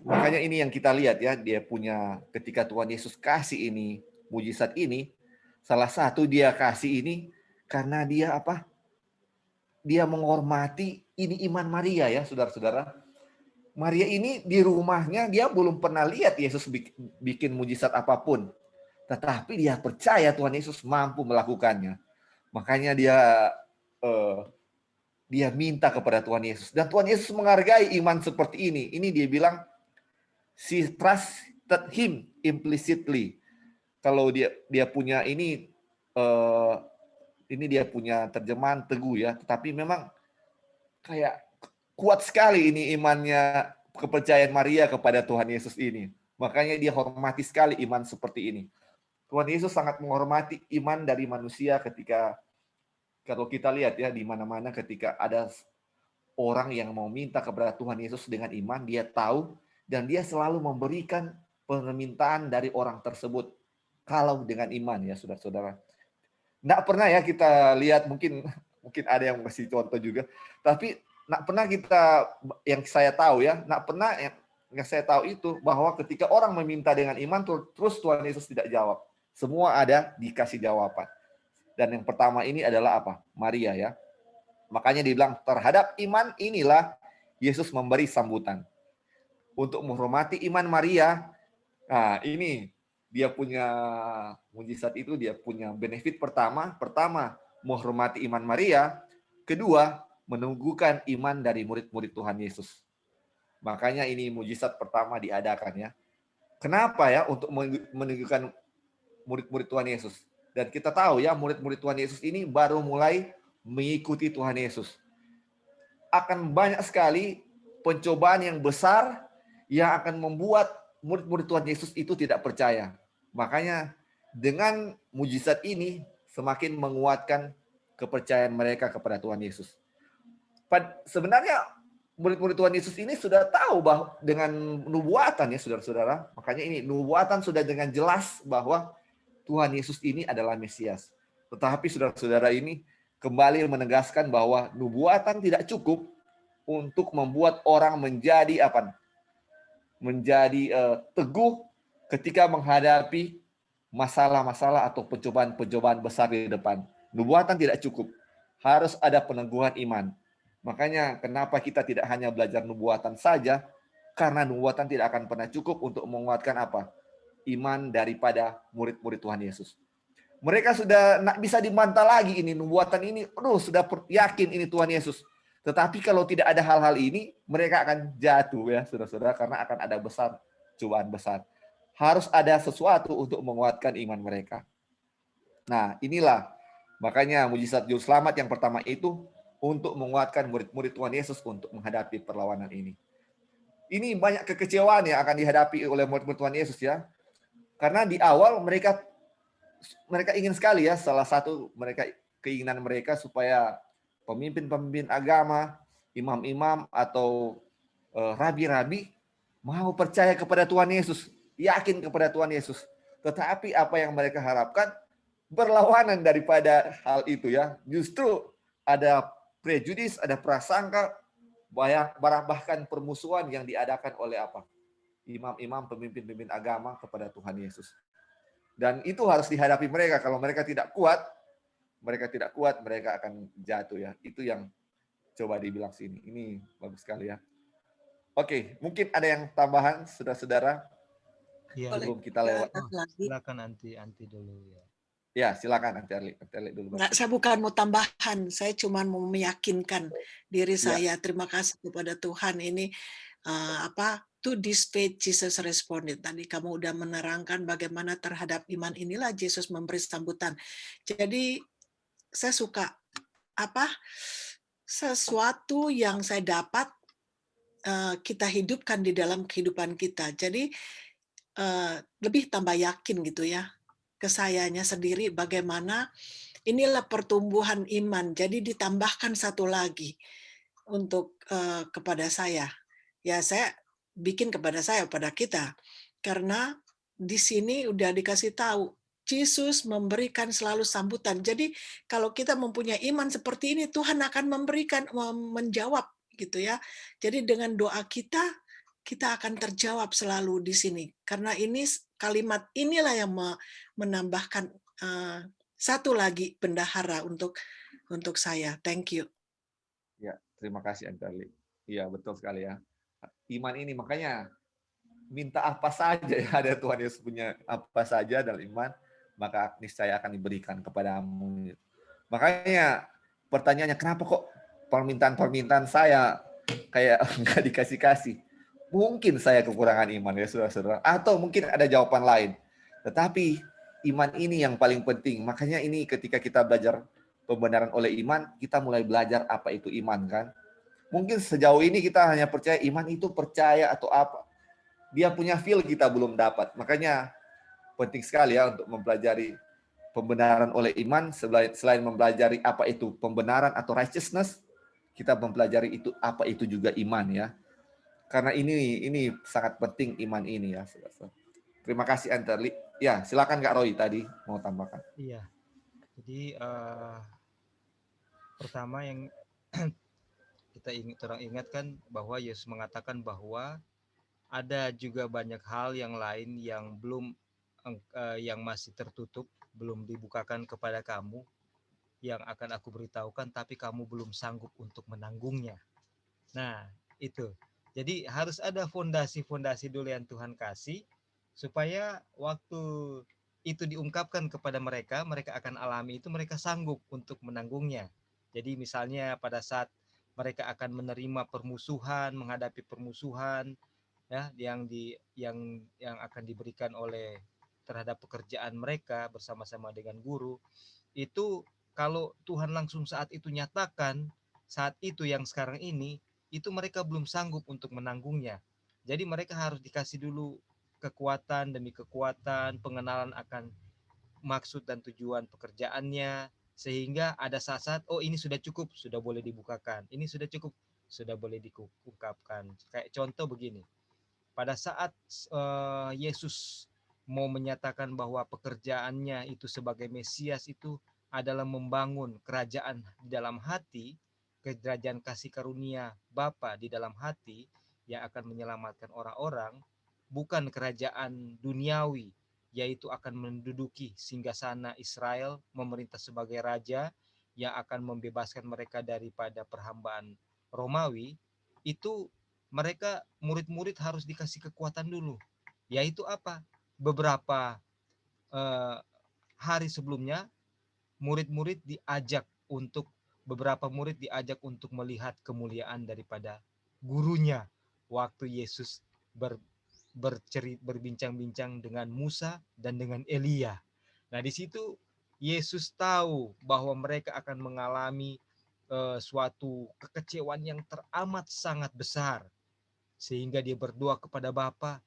makanya ini yang kita lihat ya, dia punya, ketika Tuhan Yesus kasih ini mujizat ini, salah satu dia kasih ini karena dia dia menghormati ini iman Maria ya saudara-saudara. Maria ini di rumahnya dia belum pernah lihat Yesus bikin mujizat apapun. Tetapi dia percaya Tuhan Yesus mampu melakukannya. Makanya dia minta kepada Tuhan Yesus. Dan Tuhan Yesus menghargai iman seperti ini. Ini dia bilang, she trusted him implicitly. Kalau dia punya ini dia punya terjemahan teguh ya. Tetapi memang kayak kuat sekali ini imannya, kepercayaan Maria kepada Tuhan Yesus ini. Makanya dia hormati sekali iman seperti ini. Tuhan Yesus sangat menghormati iman dari manusia ketika, kalau kita lihat ya, di mana-mana ketika ada orang yang mau minta kepada Tuhan Yesus dengan iman, dia tahu dan dia selalu memberikan permintaan dari orang tersebut kalau dengan iman ya saudara-saudara. Nggak pernah ya kita lihat, mungkin ada yang masih contoh juga, tapi nggak pernah kita, yang saya tahu ya, nggak pernah yang saya tahu itu bahwa ketika orang meminta dengan iman terus Tuhan Yesus tidak jawab. Semua ada dikasih jawaban. Dan yang pertama ini adalah Maria ya. Makanya dibilang terhadap iman inilah Yesus memberi sambutan. Untuk menghormati iman Maria, nah ini dia punya mujizat itu, dia punya benefit pertama menghormati iman Maria, kedua menunggukan iman dari murid-murid Tuhan Yesus. Makanya ini mujizat pertama diadakan ya. Kenapa ya? Untuk menunjukkan murid-murid Tuhan Yesus. Dan kita tahu ya, murid-murid Tuhan Yesus ini baru mulai mengikuti Tuhan Yesus. Akan banyak sekali pencobaan yang besar yang akan membuat murid-murid Tuhan Yesus itu tidak percaya. Makanya dengan mujizat ini semakin menguatkan kepercayaan mereka kepada Tuhan Yesus. Sebenarnya murid-murid Tuhan Yesus ini sudah tahu bahwa dengan nubuatan ya saudara-saudara. Makanya ini nubuatan sudah dengan jelas bahwa Tuhan Yesus ini adalah Mesias. Tetapi saudara-saudara ini kembali menegaskan bahwa nubuatan tidak cukup untuk membuat orang menjadi teguh ketika menghadapi masalah-masalah atau pencobaan-pencobaan besar di depan. Nubuatan tidak cukup. Harus ada peneguhan iman. Makanya kenapa kita tidak hanya belajar nubuatan saja, karena nubuatan tidak akan pernah cukup untuk menguatkan iman daripada murid-murid Tuhan Yesus. Mereka sudah tidak bisa dibantah lagi ini nubuatan ini. Sudah yakin ini Tuhan Yesus. Tetapi kalau tidak ada hal-hal ini, mereka akan jatuh ya saudara-saudara, karena akan ada cobaan besar. Harus ada sesuatu untuk menguatkan iman mereka. Nah, inilah makanya mujizat juru selamat yang pertama itu untuk menguatkan murid-murid Tuhan Yesus untuk menghadapi perlawanan ini. Ini banyak kekecewaan yang akan dihadapi oleh murid-murid Tuhan Yesus ya. Karena di awal mereka ingin sekali ya, salah satu keinginan mereka supaya pemimpin-pemimpin agama, imam-imam atau rabi-rabi mau percaya kepada Tuhan Yesus, yakin kepada Tuhan Yesus. Tetapi apa yang mereka harapkan berlawanan daripada hal itu ya. Justru ada prejudis, ada prasangka, bahkan permusuhan yang diadakan oleh imam-imam, pemimpin-pemimpin agama kepada Tuhan Yesus. Dan itu harus dihadapi mereka. Kalau mereka tidak kuat, mereka akan jatuh ya. Itu yang coba dibilang sini. Ini bagus sekali ya. Oke, mungkin ada yang tambahan saudara-saudara Ya, sebelum kita lewat. silakan anti dulu ya. Ya, silakan Nanti Arli dulu baru. Enggak, saya bukan mau tambahan, saya cuma mau meyakinkan diri Ya, saya. Terima kasih kepada Tuhan ini, to this faith Jesus responded. Tadi kamu udah menerangkan bagaimana terhadap iman inilah Yesus memberi sambutan. Jadi saya suka apa sesuatu yang saya dapat kita hidupkan di dalam kehidupan kita. Jadi lebih tambah yakin gitu ya ke sayanya sendiri bagaimana inilah pertumbuhan iman. Jadi ditambahkan satu lagi untuk kepada saya. Ya saya bikin kepada saya, pada kita. Karena di sini udah dikasih tahu, Yesus memberikan selalu sambutan. Jadi kalau kita mempunyai iman seperti ini, Tuhan akan memberikan, menjawab gitu ya. Jadi dengan doa kita akan terjawab selalu di sini. Karena ini kalimat inilah yang menambahkan satu lagi bendahara untuk saya. Thank you. ya, terima kasih Nanti Arli. Iya, betul sekali ya. Iman ini makanya minta apa saja ya, ada Tuhan Yesus punya apa saja dalam iman, maka niscaya akan diberikan kepadamu. Makanya pertanyaannya, kenapa kok permintaan saya kayak nggak dikasih-kasih? Mungkin saya kekurangan iman ya saudara-saudara, atau mungkin ada jawaban lain. Tetapi iman ini yang paling penting. Makanya ini ketika kita belajar pembenaran oleh iman, kita mulai belajar apa itu iman kan. Mungkin sejauh ini kita hanya percaya iman itu percaya atau apa. Dia punya feel kita belum dapat. Makanya penting sekali ya untuk mempelajari pembenaran oleh iman, selain mempelajari apa itu pembenaran atau righteousness, kita mempelajari itu apa itu juga iman ya. Karena ini sangat penting iman ini ya. Terima kasih Anterli. Ya, silakan Kak Roy tadi mau tambahkan. Iya. Jadi pertama yang kita ingatkan bahwa Yesus mengatakan bahwa ada juga banyak hal yang lain yang belum yang masih tertutup, belum dibukakan kepada kamu, yang akan aku beritahukan, tapi kamu belum sanggup untuk menanggungnya. Nah, itu. Jadi harus ada fondasi-fondasi dulu yang Tuhan kasih, supaya waktu itu diungkapkan kepada mereka, mereka akan alami itu, mereka sanggup untuk menanggungnya. Jadi misalnya pada saat mereka akan menerima permusuhan, menghadapi permusuhan, ya, yang akan diberikan oleh terhadap pekerjaan mereka bersama-sama dengan guru, itu kalau Tuhan langsung saat itu nyatakan, saat itu yang sekarang ini, itu mereka belum sanggup untuk menanggungnya. Jadi mereka harus dikasih dulu kekuatan demi kekuatan, pengenalan akan maksud dan tujuan pekerjaannya, sehingga ada saat-saat, oh ini sudah cukup, sudah boleh dibukakan, ini sudah cukup, sudah boleh diungkapkan. Kayak contoh begini, pada saat Yesus mau menyatakan bahwa pekerjaannya itu sebagai Mesias itu adalah membangun kerajaan di dalam hati, kerajaan kasih karunia Bapa di dalam hati yang akan menyelamatkan orang-orang, bukan kerajaan duniawi, yaitu akan menduduki singgasana Israel, memerintah sebagai raja yang akan membebaskan mereka daripada perhambaan Romawi. Itu mereka murid-murid harus dikasih kekuatan dulu, yaitu apa, beberapa eh, hari sebelumnya beberapa murid diajak untuk melihat kemuliaan daripada gurunya waktu Yesus berbincang-bincang dengan Musa dan dengan Elia. Nah, di situ Yesus tahu bahwa mereka akan mengalami suatu kekecewaan yang teramat sangat besar, sehingga dia berdoa kepada Bapa,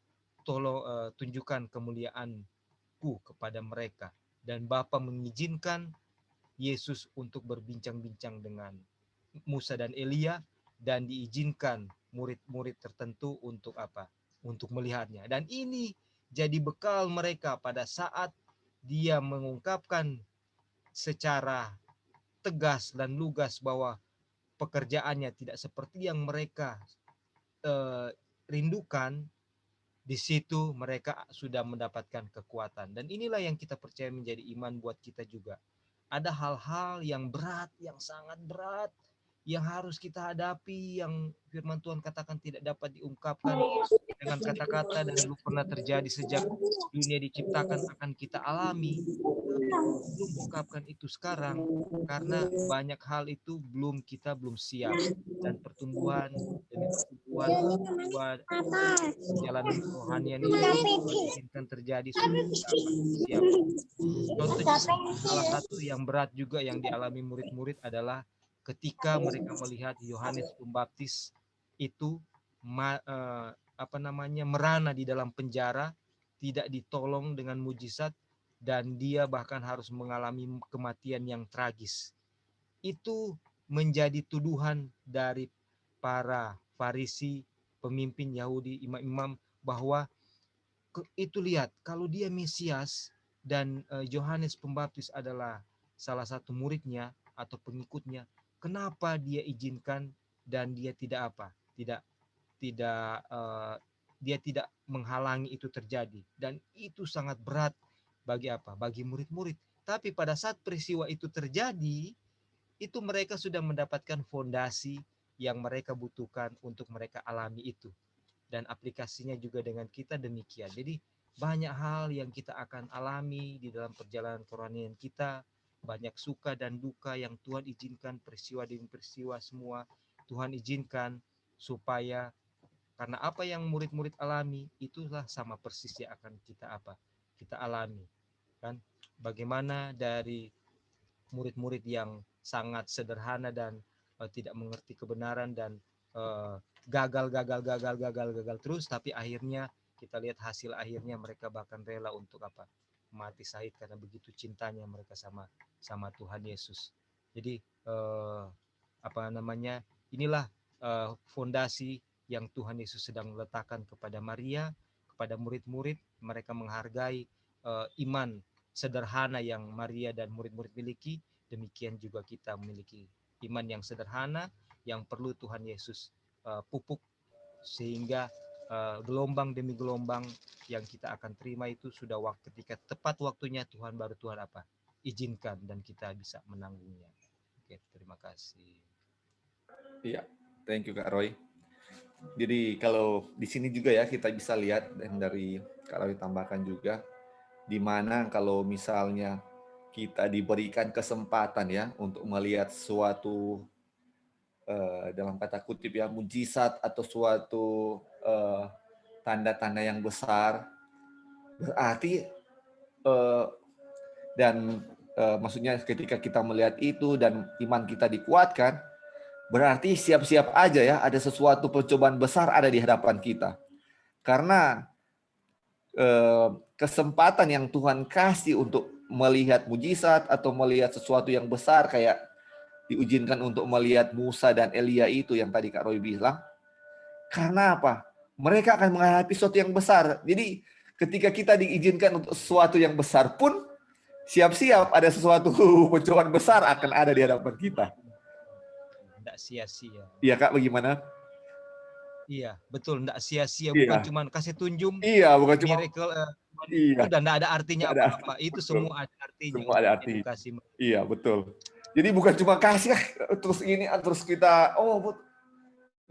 tolong tunjukkan kemuliaanku kepada mereka. Dan Bapa mengizinkan Yesus untuk berbincang-bincang dengan Musa dan Elia, dan diizinkan murid-murid tertentu untuk apa? Untuk melihatnya. Dan ini jadi bekal mereka pada saat dia mengungkapkan secara tegas dan lugas bahwa pekerjaannya tidak seperti yang mereka rindukan. Di situ mereka sudah mendapatkan kekuatan. Dan inilah yang kita percaya menjadi iman buat kita juga. Ada hal-hal yang berat, yang sangat berat, yang harus kita hadapi, yang firman Tuhan katakan tidak dapat diungkapkan dengan kata-kata dan belum pernah terjadi sejak dunia diciptakan akan kita alami. Tapi Tuhan belum ungkapkan itu sekarang karena banyak hal itu kita belum siap, dan pertumbuhan demi pertumbuhan perjalanan kerohanian ini Tuhan izinkan terjadi supaya kita siap. Contohnya salah satu yang berat juga yang dialami murid-murid adalah ketika mereka melihat Yohanes Pembaptis itu merana di dalam penjara, tidak ditolong dengan mujizat, dan dia bahkan harus mengalami kematian yang tragis. Itu menjadi tuduhan dari para Farisi, pemimpin Yahudi, imam-imam, bahwa itu lihat, kalau dia Mesias dan Yohanes Pembaptis adalah salah satu muridnya atau pengikutnya, kenapa dia izinkan dan dia tidak dia tidak menghalangi itu terjadi? Dan itu sangat berat bagi murid-murid. Tapi pada saat peristiwa itu terjadi, itu mereka sudah mendapatkan fondasi yang mereka butuhkan untuk mereka alami itu. Dan aplikasinya juga dengan kita demikian. Jadi banyak hal yang kita akan alami di dalam perjalanan kerohanian kita, banyak suka dan duka yang Tuhan izinkan, peristiwa demi peristiwa semua Tuhan izinkan, supaya karena apa yang murid-murid alami itulah sama persis yang akan kita alami, kan? Bagaimana dari murid-murid yang sangat sederhana dan tidak mengerti kebenaran dan gagal terus, tapi akhirnya kita lihat hasil akhirnya mereka bahkan rela untuk mati syahid karena begitu cintanya mereka sama Tuhan Yesus. Jadi inilah fondasi yang Tuhan Yesus sedang letakkan kepada Maria, kepada murid-murid. Mereka menghargai iman sederhana yang Maria dan murid-murid miliki. Demikian juga kita memiliki iman yang sederhana yang perlu Tuhan Yesus pupuk, sehingga gelombang demi gelombang yang kita akan terima itu sudah ketika tepat waktunya Tuhan izinkan, dan kita bisa menanggungnya. Oke, terima kasih. Iya, thank you Kak Roy. Jadi kalau di sini juga ya kita bisa lihat, dan dari Kak Roy tambahkan juga, di mana kalau misalnya kita diberikan kesempatan ya untuk melihat suatu dalam kata kutip ya mujizat atau suatu tanda-tanda yang besar, berarti maksudnya ketika kita melihat itu dan iman kita dikuatkan, berarti siap-siap aja ya ada sesuatu percobaan besar ada di hadapan kita. Karena kesempatan yang Tuhan kasih untuk melihat mujizat atau melihat sesuatu yang besar, kayak diizinkan untuk melihat Musa dan Elia itu yang tadi Kak Roy bilang. Karena apa? Mereka akan menghadapi sesuatu yang besar. Jadi ketika kita diizinkan untuk sesuatu yang besar pun, siap-siap ada sesuatu percobaan besar akan ada di hadapan kita. Tidak sia-sia. Iya Kak, bagaimana? Iya, betul, tidak sia-sia, bukan cuma kasih tunjuk. Iya, bukan cuma miracle iya. dan tidak ada artinya apa-apa. Itu Betul. semua ada artinya. Semua ada arti. Edukasi. Iya, betul. Jadi bukan cuma kasih terus ini terus kita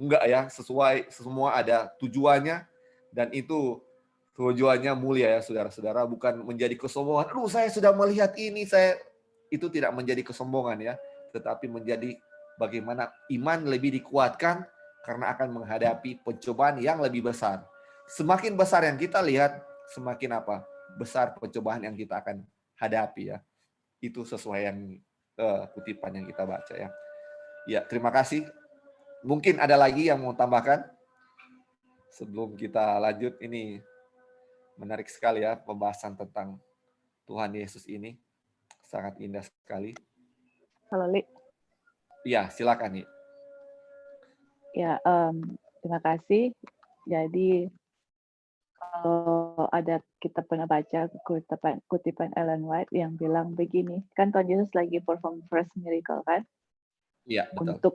enggak ya, sesuai, semua ada tujuannya, dan itu tujuannya mulia ya saudara-saudara, bukan menjadi kesombongan. Aduh, saya sudah melihat ini, itu tidak menjadi kesombongan ya, tetapi menjadi bagaimana iman lebih dikuatkan karena akan menghadapi pencobaan yang lebih besar. Semakin besar yang kita lihat, semakin besar pencobaan yang kita akan hadapi ya. Itu sesuai yang kutipan yang kita baca ya. Ya, terima kasih. Mungkin ada lagi yang mau tambahkan sebelum kita lanjut. Ini menarik sekali ya pembahasan tentang Tuhan Yesus ini, sangat indah sekali. Halo Li. Ya, silakan nih. Ya, terima kasih. Jadi kalau kita pernah baca kutipan Ellen White yang bilang begini, kan Tuhan Yesus lagi perform first miracle kan? Iya, betul. Untuk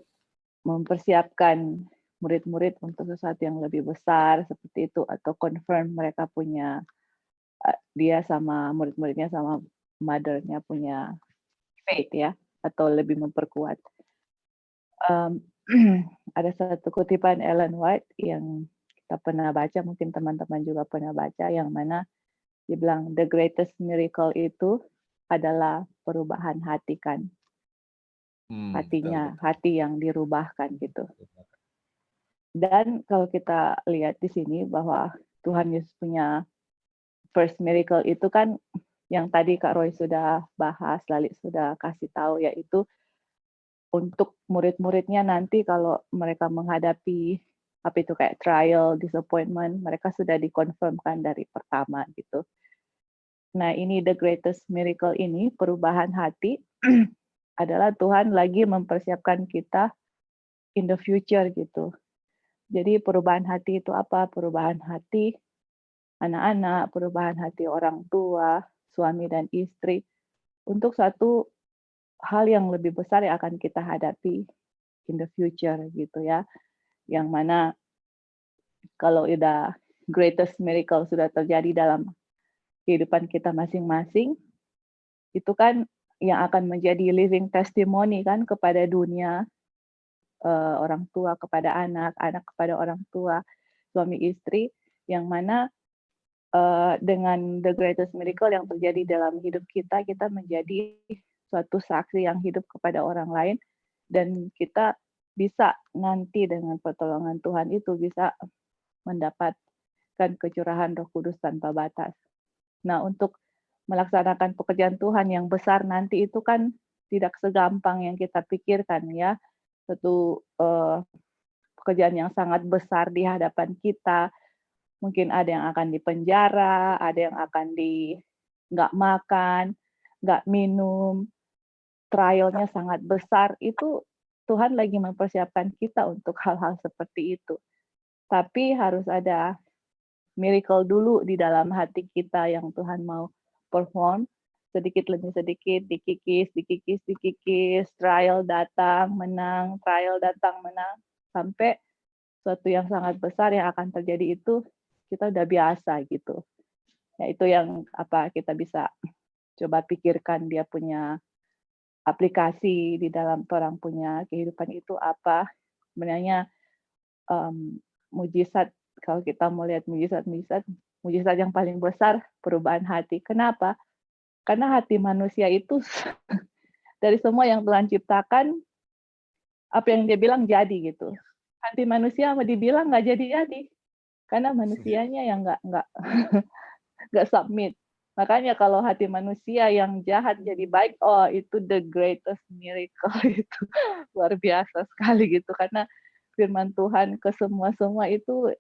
mempersiapkan murid-murid untuk sesuatu yang lebih besar seperti itu, atau confirm mereka punya, dia sama murid-muridnya sama mother-nya punya faith ya, atau lebih memperkuat. um, ada satu kutipan Ellen White yang kita pernah baca, mungkin teman-teman juga pernah baca, yang mana dia bilang the greatest miracle itu adalah perubahan hati kan, hatinya, hati yang dirubahkan gitu. Dan kalau kita lihat di sini bahwa Tuhan Yesus punya first miracle itu kan yang tadi Kak Roy sudah bahas, Lali sudah kasih tahu, yaitu untuk murid-muridnya nanti kalau mereka menghadapi apa itu kayak trial, disappointment, mereka sudah dikonfirmkan dari pertama gitu. Nah ini the greatest miracle ini, perubahan hati, adalah Tuhan lagi mempersiapkan kita in the future gitu. Jadi perubahan hati itu apa? Perubahan hati anak-anak, perubahan hati orang tua, suami dan istri, untuk satu hal yang lebih besar yang akan kita hadapi in the future gitu ya. Yang mana kalau udah greatest miracle sudah terjadi dalam kehidupan kita masing-masing, itu kan yang akan menjadi living testimony kan kepada dunia, orang tua kepada anak, anak kepada orang tua, suami istri, yang mana dengan the greatest miracle yang terjadi dalam hidup kita, kita menjadi suatu saksi yang hidup kepada orang lain, dan kita bisa nanti dengan pertolongan Tuhan itu bisa mendapatkan kecurahan Roh Kudus tanpa batas. Nah, untuk melaksanakan pekerjaan Tuhan yang besar nanti itu kan tidak segampang yang kita pikirkan ya. Satu pekerjaan yang sangat besar di hadapan kita. Mungkin ada yang akan dipenjara, ada yang akan nggak makan, nggak minum, trialnya sangat besar. Itu Tuhan lagi mempersiapkan kita untuk hal-hal seperti itu. Tapi harus ada miracle dulu di dalam hati kita yang Tuhan mau perform, sedikit demi sedikit, dikikis, trial datang, menang, trial datang, menang, sampai suatu yang sangat besar yang akan terjadi itu kita udah biasa gitu. Ya itu yang apa kita bisa coba pikirkan, dia punya aplikasi di dalam orang punya kehidupan itu apa. Sebenarnya mujizat, kalau kita mau lihat mujizat yang paling besar perubahan hati. Kenapa? Karena hati manusia itu dari semua yang Tuhan ciptakan, apa yang dia bilang jadi gitu. Hati manusia mau dibilang nggak jadi, karena manusianya yang nggak submit. Makanya kalau hati manusia yang jahat jadi baik, oh itu the greatest miracle, itu luar biasa sekali gitu. Karena firman Tuhan ke semua itu,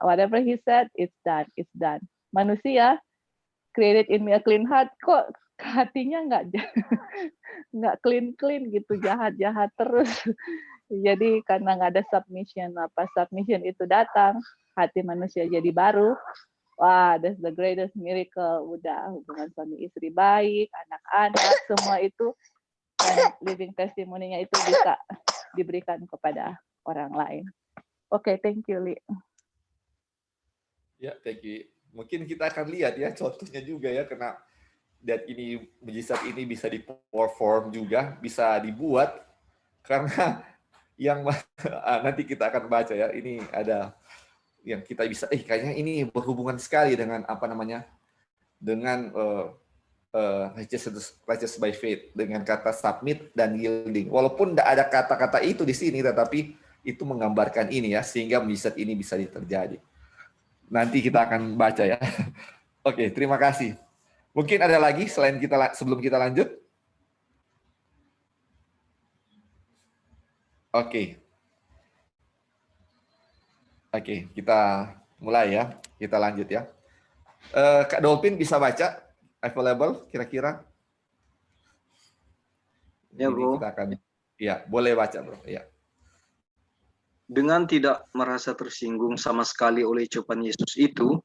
whatever he said, it's done. Manusia created in me a clean heart, kok hatinya nggak clean gitu, jahat terus. Jadi karena nggak ada submission itu datang, hati manusia jadi baru. Wah, that's the greatest miracle. Udah hubungan suami istri baik, anak-anak semua itu, dan living testimony-nya itu bisa diberikan kepada orang lain. Oke, thank you, Li. Ya, thank you. Mungkin kita akan lihat ya contohnya juga ya, karena dan ini mujizat ini bisa di-perform juga, bisa dibuat, karena yang nanti kita akan baca ya, ini ada yang kita bisa, kayaknya ini berhubungan sekali dengan apa namanya, dengan righteous by faith, dengan kata submit dan yielding. Walaupun tidak ada kata-kata itu di sini, tetapi itu menggambarkan ini ya, sehingga mujizat ini bisa terjadi. Nanti kita akan baca ya. Oke, terima kasih. Mungkin ada lagi selain sebelum kita lanjut? Oke, kita mulai ya. Kita lanjut ya. Kak Dolphin bisa baca? Available kira-kira? Ya, Bro. Kita akan, ya, boleh baca, Bro. Ya. Dengan tidak merasa tersinggung sama sekali oleh ucapan Yesus itu,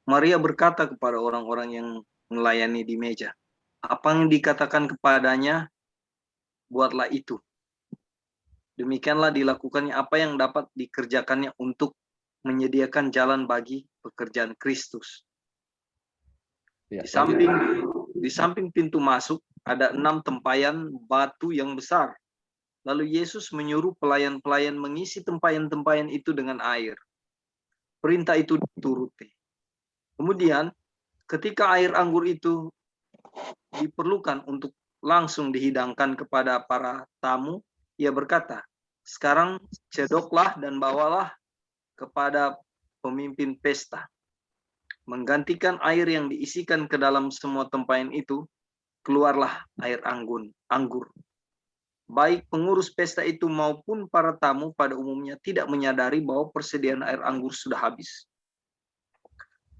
Maria berkata kepada orang-orang yang melayani di meja, apa yang dikatakan kepadanya, buatlah itu. Demikianlah dilakukannya apa yang dapat dikerjakannya untuk menyediakan jalan bagi pekerjaan Kristus. Ya, di samping pintu masuk ada 6 tempayan batu yang besar. Lalu Yesus menyuruh pelayan-pelayan mengisi tempayan-tempayan itu dengan air. Perintah itu dituruti. Kemudian ketika air anggur itu diperlukan untuk langsung dihidangkan kepada para tamu, ia berkata, sekarang cedoklah dan bawalah kepada pemimpin pesta. Menggantikan air yang diisikan ke dalam semua tempayan itu, keluarlah air anggur. Baik pengurus pesta itu maupun para tamu pada umumnya tidak menyadari bahwa persediaan air anggur sudah habis.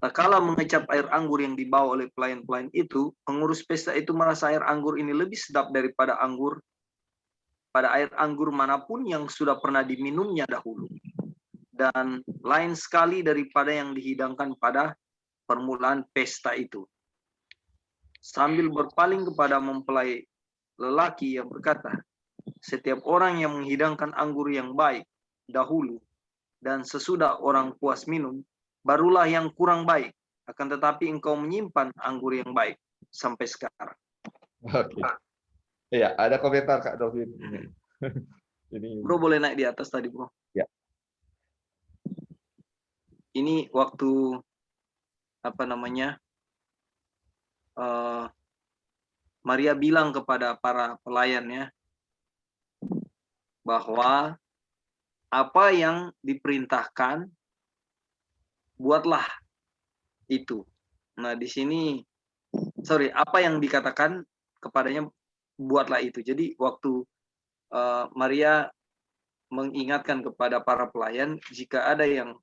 Tak kala mengecap air anggur yang dibawa oleh pelayan-pelayan itu, pengurus pesta itu merasa air anggur ini lebih sedap daripada air anggur manapun yang sudah pernah diminumnya dahulu. Dan lain sekali daripada yang dihidangkan pada permulaan pesta itu. Sambil berpaling kepada mempelai lelaki yang berkata, setiap orang yang menghidangkan anggur yang baik dahulu dan sesudah orang puas minum, barulah yang kurang baik. Akan tetapi engkau menyimpan anggur yang baik sampai sekarang. Oke. Iya, ada komentar Kak Dovin. Ini. Bro boleh naik di atas tadi, bro. Ya. Ini waktu Maria bilang kepada para pelayan ya, bahwa apa yang diperintahkan buatlah itu. Nah, di sini apa yang dikatakan kepadanya buatlah itu. Jadi waktu Maria mengingatkan kepada para pelayan, jika ada yang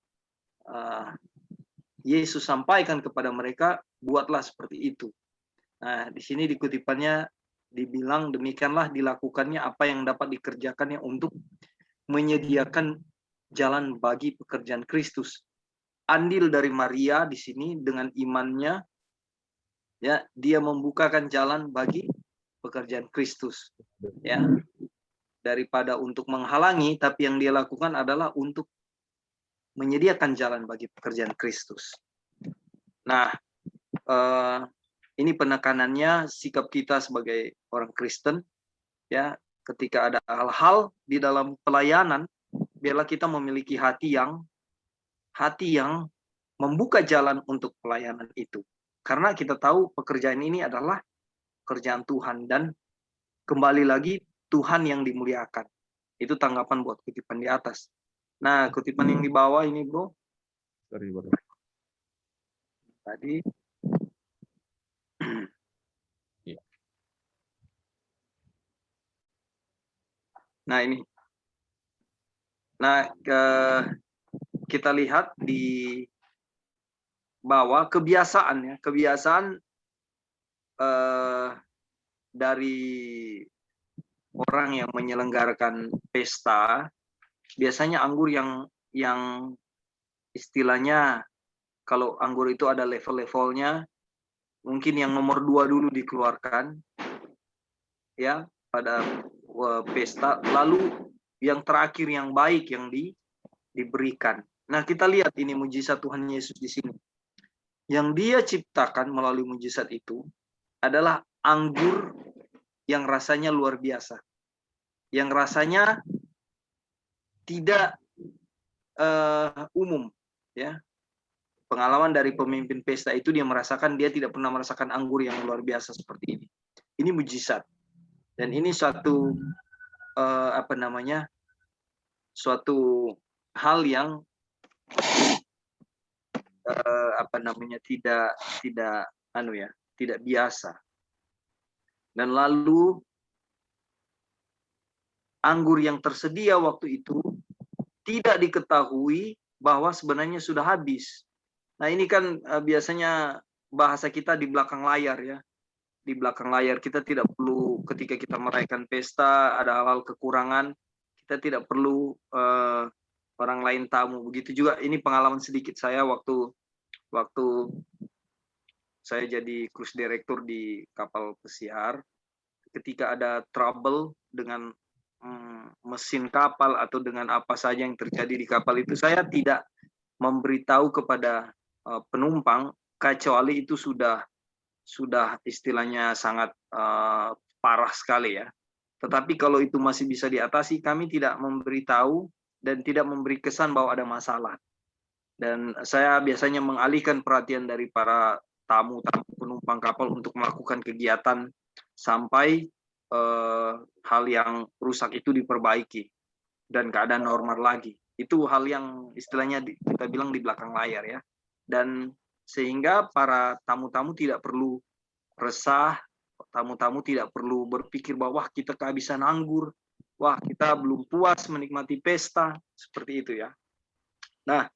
Yesus sampaikan kepada mereka, buatlah seperti itu. Nah, di sini di kutipannya dibilang demikianlah dilakukannya apa yang dapat dikerjakannya untuk menyediakan jalan bagi pekerjaan Kristus. Andil dari Maria di sini dengan imannya, ya, dia membukakan jalan bagi pekerjaan Kristus, ya, daripada untuk menghalangi, tapi yang dia lakukan adalah untuk menyediakan jalan bagi pekerjaan Kristus. Nah, ini penekanannya sikap kita sebagai orang Kristen, ya, ketika ada hal-hal di dalam pelayanan, biarlah kita memiliki hati yang membuka jalan untuk pelayanan itu. Karena kita tahu pekerjaan ini adalah pekerjaan Tuhan dan kembali lagi Tuhan yang dimuliakan. Itu tanggapan buat kutipan di atas. Nah, kutipan yang di bawah ini, bro. Sorry, bro. Tadi. Nah, ini. Nah, kita lihat di bawah kebiasaan dari orang yang menyelenggarakan pesta, biasanya anggur yang istilahnya, kalau anggur itu ada level-levelnya, mungkin yang nomor 2 dulu dikeluarkan, ya, pada pesta, lalu yang terakhir yang baik yang diberikan. Nah, kita lihat ini mujizat Tuhan Yesus di sini. Yang dia ciptakan melalui mujizat itu adalah anggur yang rasanya luar biasa. Yang rasanya tidak umum, ya. Pengalaman dari pemimpin pesta itu dia tidak pernah merasakan anggur yang luar biasa seperti ini. Ini mujizat. Dan ini suatu suatu hal yang tidak biasa. Dan lalu anggur yang tersedia waktu itu tidak diketahui bahwa sebenarnya sudah habis. Nah, ini kan biasanya bahasa kita di belakang layar, ya. Di belakang layar kita tidak perlu, ketika kita merayakan pesta ada hal-hal kekurangan, kita tidak perlu orang lain tamu. Begitu juga ini pengalaman sedikit saya waktu saya jadi cruise director di kapal pesiar. Ketika ada trouble dengan mesin kapal atau dengan apa saja yang terjadi di kapal itu, saya tidak memberitahu kepada penumpang kecuali itu sudah istilahnya sangat parah sekali, ya. Tetapi kalau itu masih bisa diatasi, kami tidak memberitahu dan tidak memberi kesan bahwa ada masalah. Dan saya biasanya mengalihkan perhatian dari para tamu-tamu penumpang kapal untuk melakukan kegiatan sampai hal yang rusak itu diperbaiki dan keadaan normal lagi. Itu hal yang istilahnya kita bilang di belakang layar ya. Dan sehingga para tamu-tamu tidak perlu resah, tamu-tamu tidak perlu berpikir bahwa wah kita kehabisan anggur, wah kita belum puas menikmati pesta, seperti itu ya. Nah,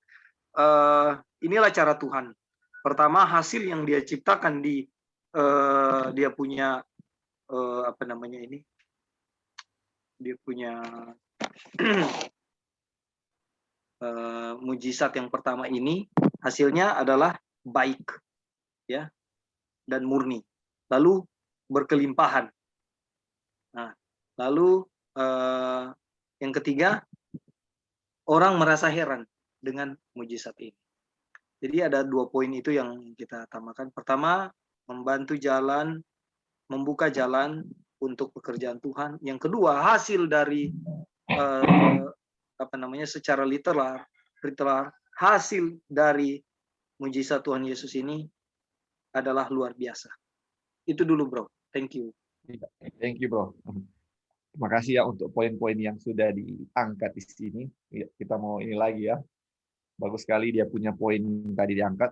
inilah cara Tuhan. Pertama, hasil yang dia ciptakan di dia punya apa namanya ini? Dia punya mujizat yang pertama ini, hasilnya adalah baik ya dan murni. Lalu berkelimpahan. Nah, lalu yang ketiga, orang merasa heran dengan mujizat ini. Jadi ada 2 poin itu yang kita utamakan. Pertama, membantu jalan, membuka jalan untuk pekerjaan Tuhan. Yang kedua, hasil dari apa namanya secara literal hasil dari mujizat Tuhan Yesus ini adalah luar biasa. Itu dulu, bro. Thank you. Thank you, bro. Terima kasih ya untuk poin-poin yang sudah diangkat di sini. Kita mau ini lagi ya. Bagus sekali dia punya poin tadi diangkat.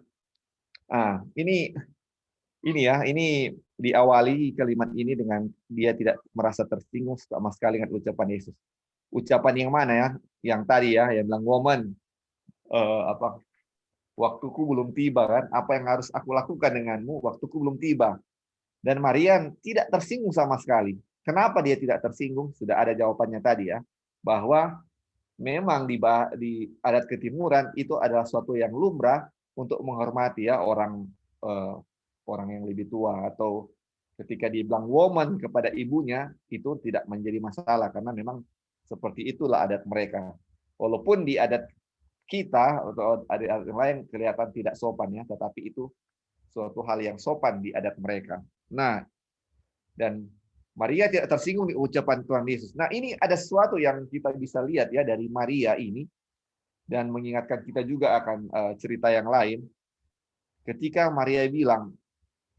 Ini diawali kalimat ini dengan dia tidak merasa tersinggung sama sekali dengan ucapan Yesus. Ucapan yang mana ya? Yang tadi ya, yang bilang woman, waktuku belum tiba kan? Apa yang harus aku lakukan denganmu? Waktuku belum tiba. Dan Maria tidak tersinggung sama sekali. Kenapa dia tidak tersinggung? Sudah ada jawabannya tadi ya, bahwa memang di adat ketimuran itu adalah suatu yang lumrah untuk menghormati ya orang yang lebih tua, atau ketika dibilang woman kepada ibunya itu tidak menjadi masalah karena memang seperti itulah adat mereka. Walaupun di adat kita atau adat yang lain kelihatan tidak sopan ya, tetapi itu suatu hal yang sopan di adat mereka. Nah, dan Maria tidak tersinggung di ucapan Tuhan Yesus. Nah, ini ada sesuatu yang kita bisa lihat ya dari Maria ini, dan mengingatkan kita juga akan cerita yang lain. Ketika Maria bilang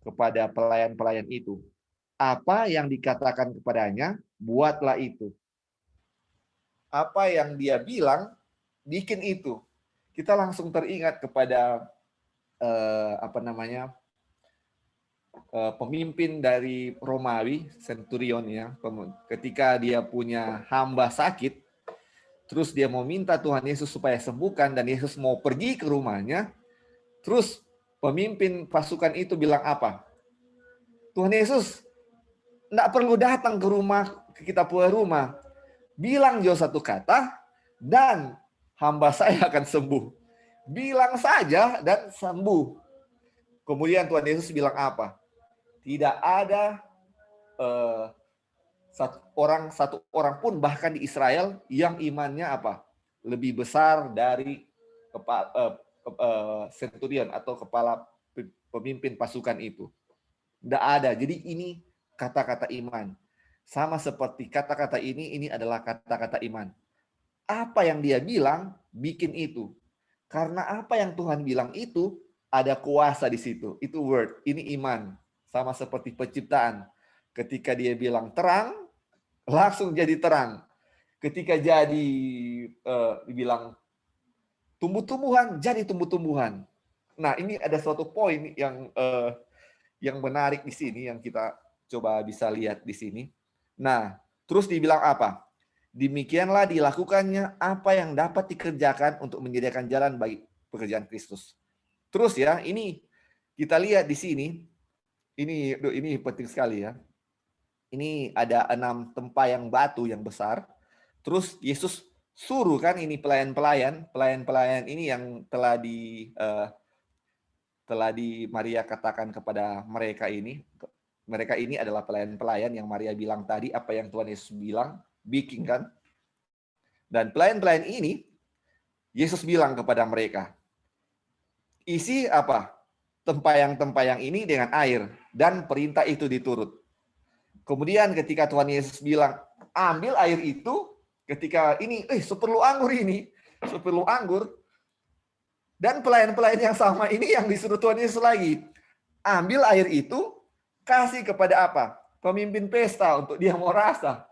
kepada pelayan-pelayan itu, apa yang dikatakan kepadanya, buatlah itu. Apa yang dia bilang, bikin itu. Kita langsung teringat kepada pemimpin dari Romawi, Centurion ya, ketika dia punya hamba sakit, terus dia mau minta Tuhan Yesus supaya sembuhkan, dan Yesus mau pergi ke rumahnya, terus pemimpin pasukan itu bilang apa? Tuhan Yesus, enggak perlu datang ke rumah, kita punya rumah. Bilang jo satu kata, dan hamba saya akan sembuh. Bilang saja dan sembuh. Kemudian Tuhan Yesus bilang apa? Tidak ada satu orang pun bahkan di Israel yang imannya apa? Lebih besar dari centurion atau kepala pemimpin pasukan itu. Tidak ada. Jadi ini kata-kata iman. Sama seperti kata-kata ini adalah kata-kata iman. Apa yang dia bilang, bikin itu. Karena apa yang Tuhan bilang itu, ada kuasa di situ. Itu word, ini iman. Sama seperti penciptaan. Ketika dia bilang terang, langsung jadi terang. Ketika jadi dibilang tumbuh-tumbuhan, jadi tumbuh-tumbuhan. Nah, ini ada suatu poin yang menarik di sini yang kita coba bisa lihat di sini. Nah, terus dibilang apa? Demikianlah dilakukannya apa yang dapat dikerjakan untuk menyediakan jalan bagi pekerjaan Kristus. Terus ya, ini kita lihat di sini. Ini penting sekali ya. Ini ada 6 tempayang batu yang besar. Terus Yesus suruh kan ini pelayan-pelayan ini yang telah di Maria katakan kepada mereka ini. Mereka ini adalah pelayan-pelayan yang Maria bilang tadi, apa yang Tuhan Yesus bilang, bikin kan. Dan pelayan-pelayan ini, Yesus bilang kepada mereka, isi apa? Tempayang-tempayang ini dengan air, dan perintah itu diturut. Kemudian ketika Tuhan Yesus bilang, ambil air itu, ketika ini, seperlu anggur ini, seperlu anggur, dan pelayan-pelayan yang sama ini yang disuruh Tuhan Yesus lagi. Ambil air itu, kasih kepada apa? Pemimpin pesta untuk dia mau rasa.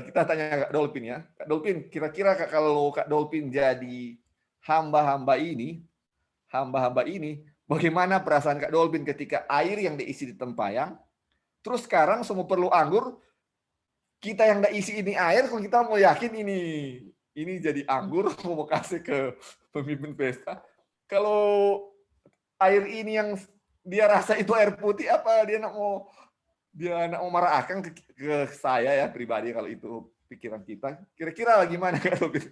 Kita tanya Kak Dolphin ya. Kak Dolphin, kira-kira kalau Kak Dolphin jadi hamba-hamba ini, bagaimana perasaan Kak Dolphin ketika air yang diisi di tempayang, terus sekarang semua perlu anggur, kita yang isi ini air, kalau kita mau yakin ini jadi anggur, mau kasih ke pemimpin pesta. Kalau air ini yang dia rasa itu air putih, apa dia nak mau marah akan ke saya ya pribadi kalau itu pikiran kita. Kira-kira gimana Kak Dolphin?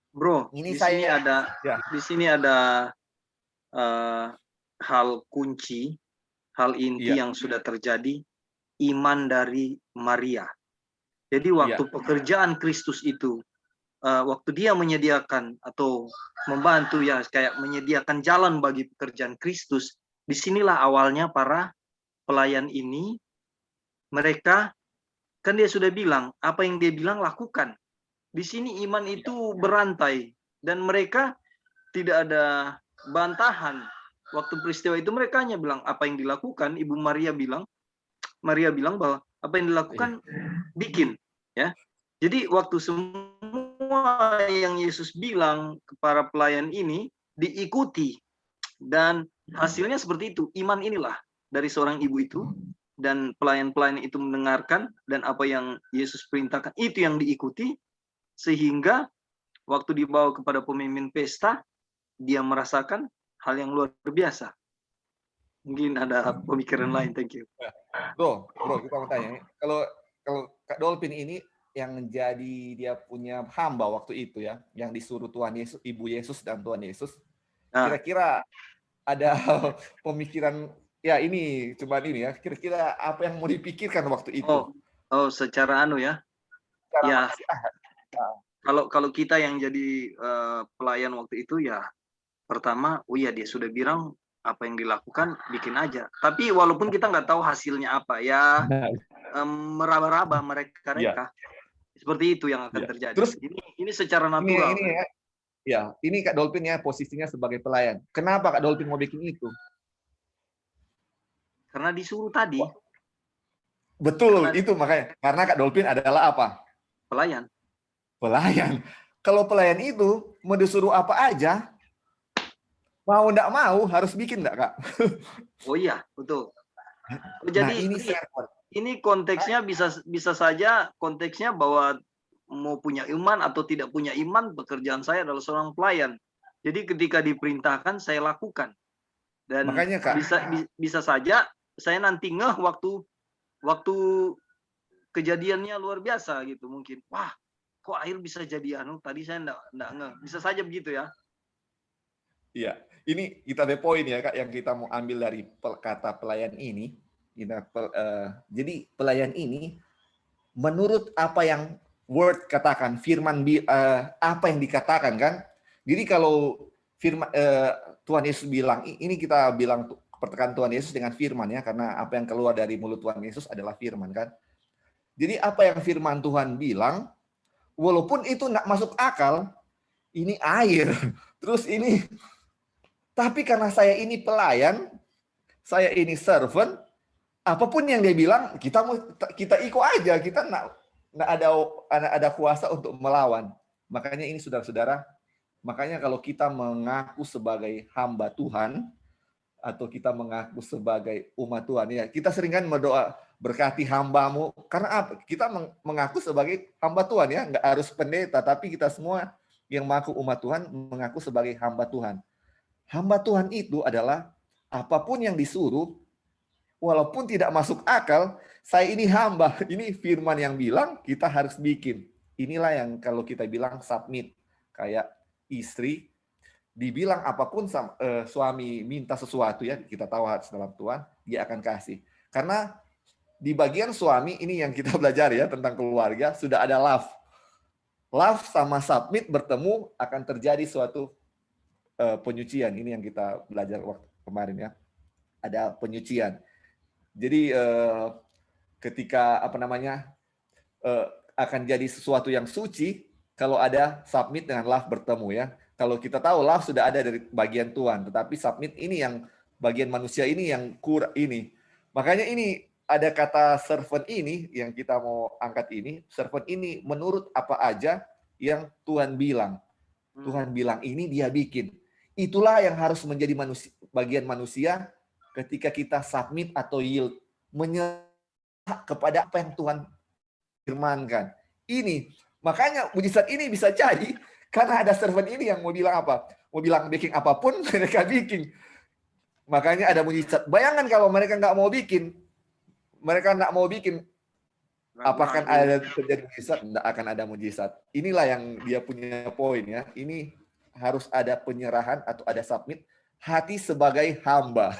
Bro, Ini di sini ada hal kunci, hal inti yang sudah terjadi, iman dari Maria. Jadi waktu pekerjaan Kristus itu, waktu dia menyediakan atau membantu ya kayak menyediakan jalan bagi pekerjaan Kristus, disinilah awalnya para pelayan ini, mereka kan dia sudah bilang, apa yang dia bilang lakukan. Di sini iman itu berantai dan mereka tidak ada bantahan. Waktu peristiwa itu mereka hanya bilang apa yang dilakukan. Ibu Maria bilang bahwa apa yang dilakukan bikin, ya. Jadi waktu semua yang Yesus bilang kepada pelayan ini diikuti dan hasilnya seperti itu. Iman inilah dari seorang ibu itu dan pelayan-pelayan itu mendengarkan dan apa yang Yesus perintahkan itu yang diikuti sehingga waktu dibawa kepada pemimpin pesta dia merasakan hal yang luar biasa. Mungkin ada pemikiran lain. Thank you. Bro, kita mau tanya. Kalau Kak Dolphin ini yang menjadi dia punya hamba waktu itu ya, yang disuruh Tuhan Yesus, Ibu Yesus dan Tuhan Yesus, kira-kira ada pemikiran ya ini cuma ini ya, kira-kira apa yang mau dipikirkan waktu itu? Secara ya. Ya. Kalau kita yang jadi pelayan waktu itu ya, pertama, dia sudah bilang apa yang dilakukan bikin aja. Tapi walaupun kita nggak tahu hasilnya apa ya, meraba-raba mereka. Seperti itu yang akan terjadi. Terus ini secara natural. Ini Kak Dolphin ya posisinya sebagai pelayan. Kenapa Kak Dolphin mau bikin itu? Karena disuruh tadi. Betul, itu makanya. Karena Kak Dolphin adalah apa? Pelayan. Kalau pelayan itu mau disuruh apa aja, mau enggak mau harus bikin enggak Kak? Oh iya, betul. Jadi ini konteksnya bisa saja konteksnya bahwa mau punya iman atau tidak punya iman, pekerjaan saya adalah seorang pelayan. Jadi ketika diperintahkan saya lakukan. Dan makanya, Kak, bisa saja saya nanti ngeh waktu kejadiannya luar biasa gitu mungkin. Wah, kok air bisa jadi tadi saya enggak ngeh. Bisa saja begitu ya. Iya, ini kita ada poin ya Kak yang kita mau ambil dari kata pelayan ini. Jadi pelayan ini menurut apa yang word katakan, firman apa yang dikatakan kan. Jadi kalau firman Tuhan Yesus bilang, ini kita bilang pertekan Tuhan Yesus dengan firman ya, karena apa yang keluar dari mulut Tuhan Yesus adalah firman kan. Jadi apa yang firman Tuhan bilang, walaupun itu enggak masuk akal, ini air, terus ini, tapi karena saya ini pelayan, saya ini servant, apapun yang dia bilang, kita ikut aja, kita nggak ada kuasa untuk melawan. Makanya ini saudara-saudara, makanya kalau kita mengaku sebagai hamba Tuhan, atau kita mengaku sebagai umat Tuhan, ya kita sering kan berdoa, berkati hambamu, karena apa? Kita mengaku sebagai hamba Tuhan ya, nggak harus pendeta, tapi kita semua yang mengaku umat Tuhan, mengaku sebagai hamba Tuhan. Hamba Tuhan itu adalah apapun yang disuruh, walaupun tidak masuk akal, saya ini hamba, ini firman yang bilang kita harus bikin. Inilah yang kalau kita bilang submit, kayak istri dibilang apapun suami minta sesuatu ya, kita tahu dalam Tuhan, dia akan kasih. Karena di bagian suami ini yang kita belajar ya tentang keluarga, sudah ada love. Love sama submit bertemu akan terjadi suatu penyucian. Ini yang kita belajar waktu kemarin ya. Ada penyucian. Jadi ketika akan jadi sesuatu yang suci kalau ada submit dengan love bertemu ya. Kalau kita tahu love sudah ada dari bagian Tuhan, tetapi submit ini yang bagian manusia ini yang kurang ini. Makanya ini ada kata servant ini yang kita mau angkat ini. Servant ini menurut apa aja yang Tuhan bilang. Tuhan bilang ini dia bikin. Itulah yang harus menjadi bagian manusia ketika kita submit atau yield. Menyerah kepada apa yang Tuhan firmankan. Ini, makanya mujizat ini bisa jadi karena ada servant ini yang mau bilang apa? Mau bilang bikin apapun, mereka bikin. Makanya ada mujizat. Bayangkan kalau mereka nggak mau bikin, apakah ada terjadi mujizat? Tidak akan ada mujizat. Inilah yang dia punya poin ya. Ini harus ada penyerahan atau ada submit hati sebagai hamba.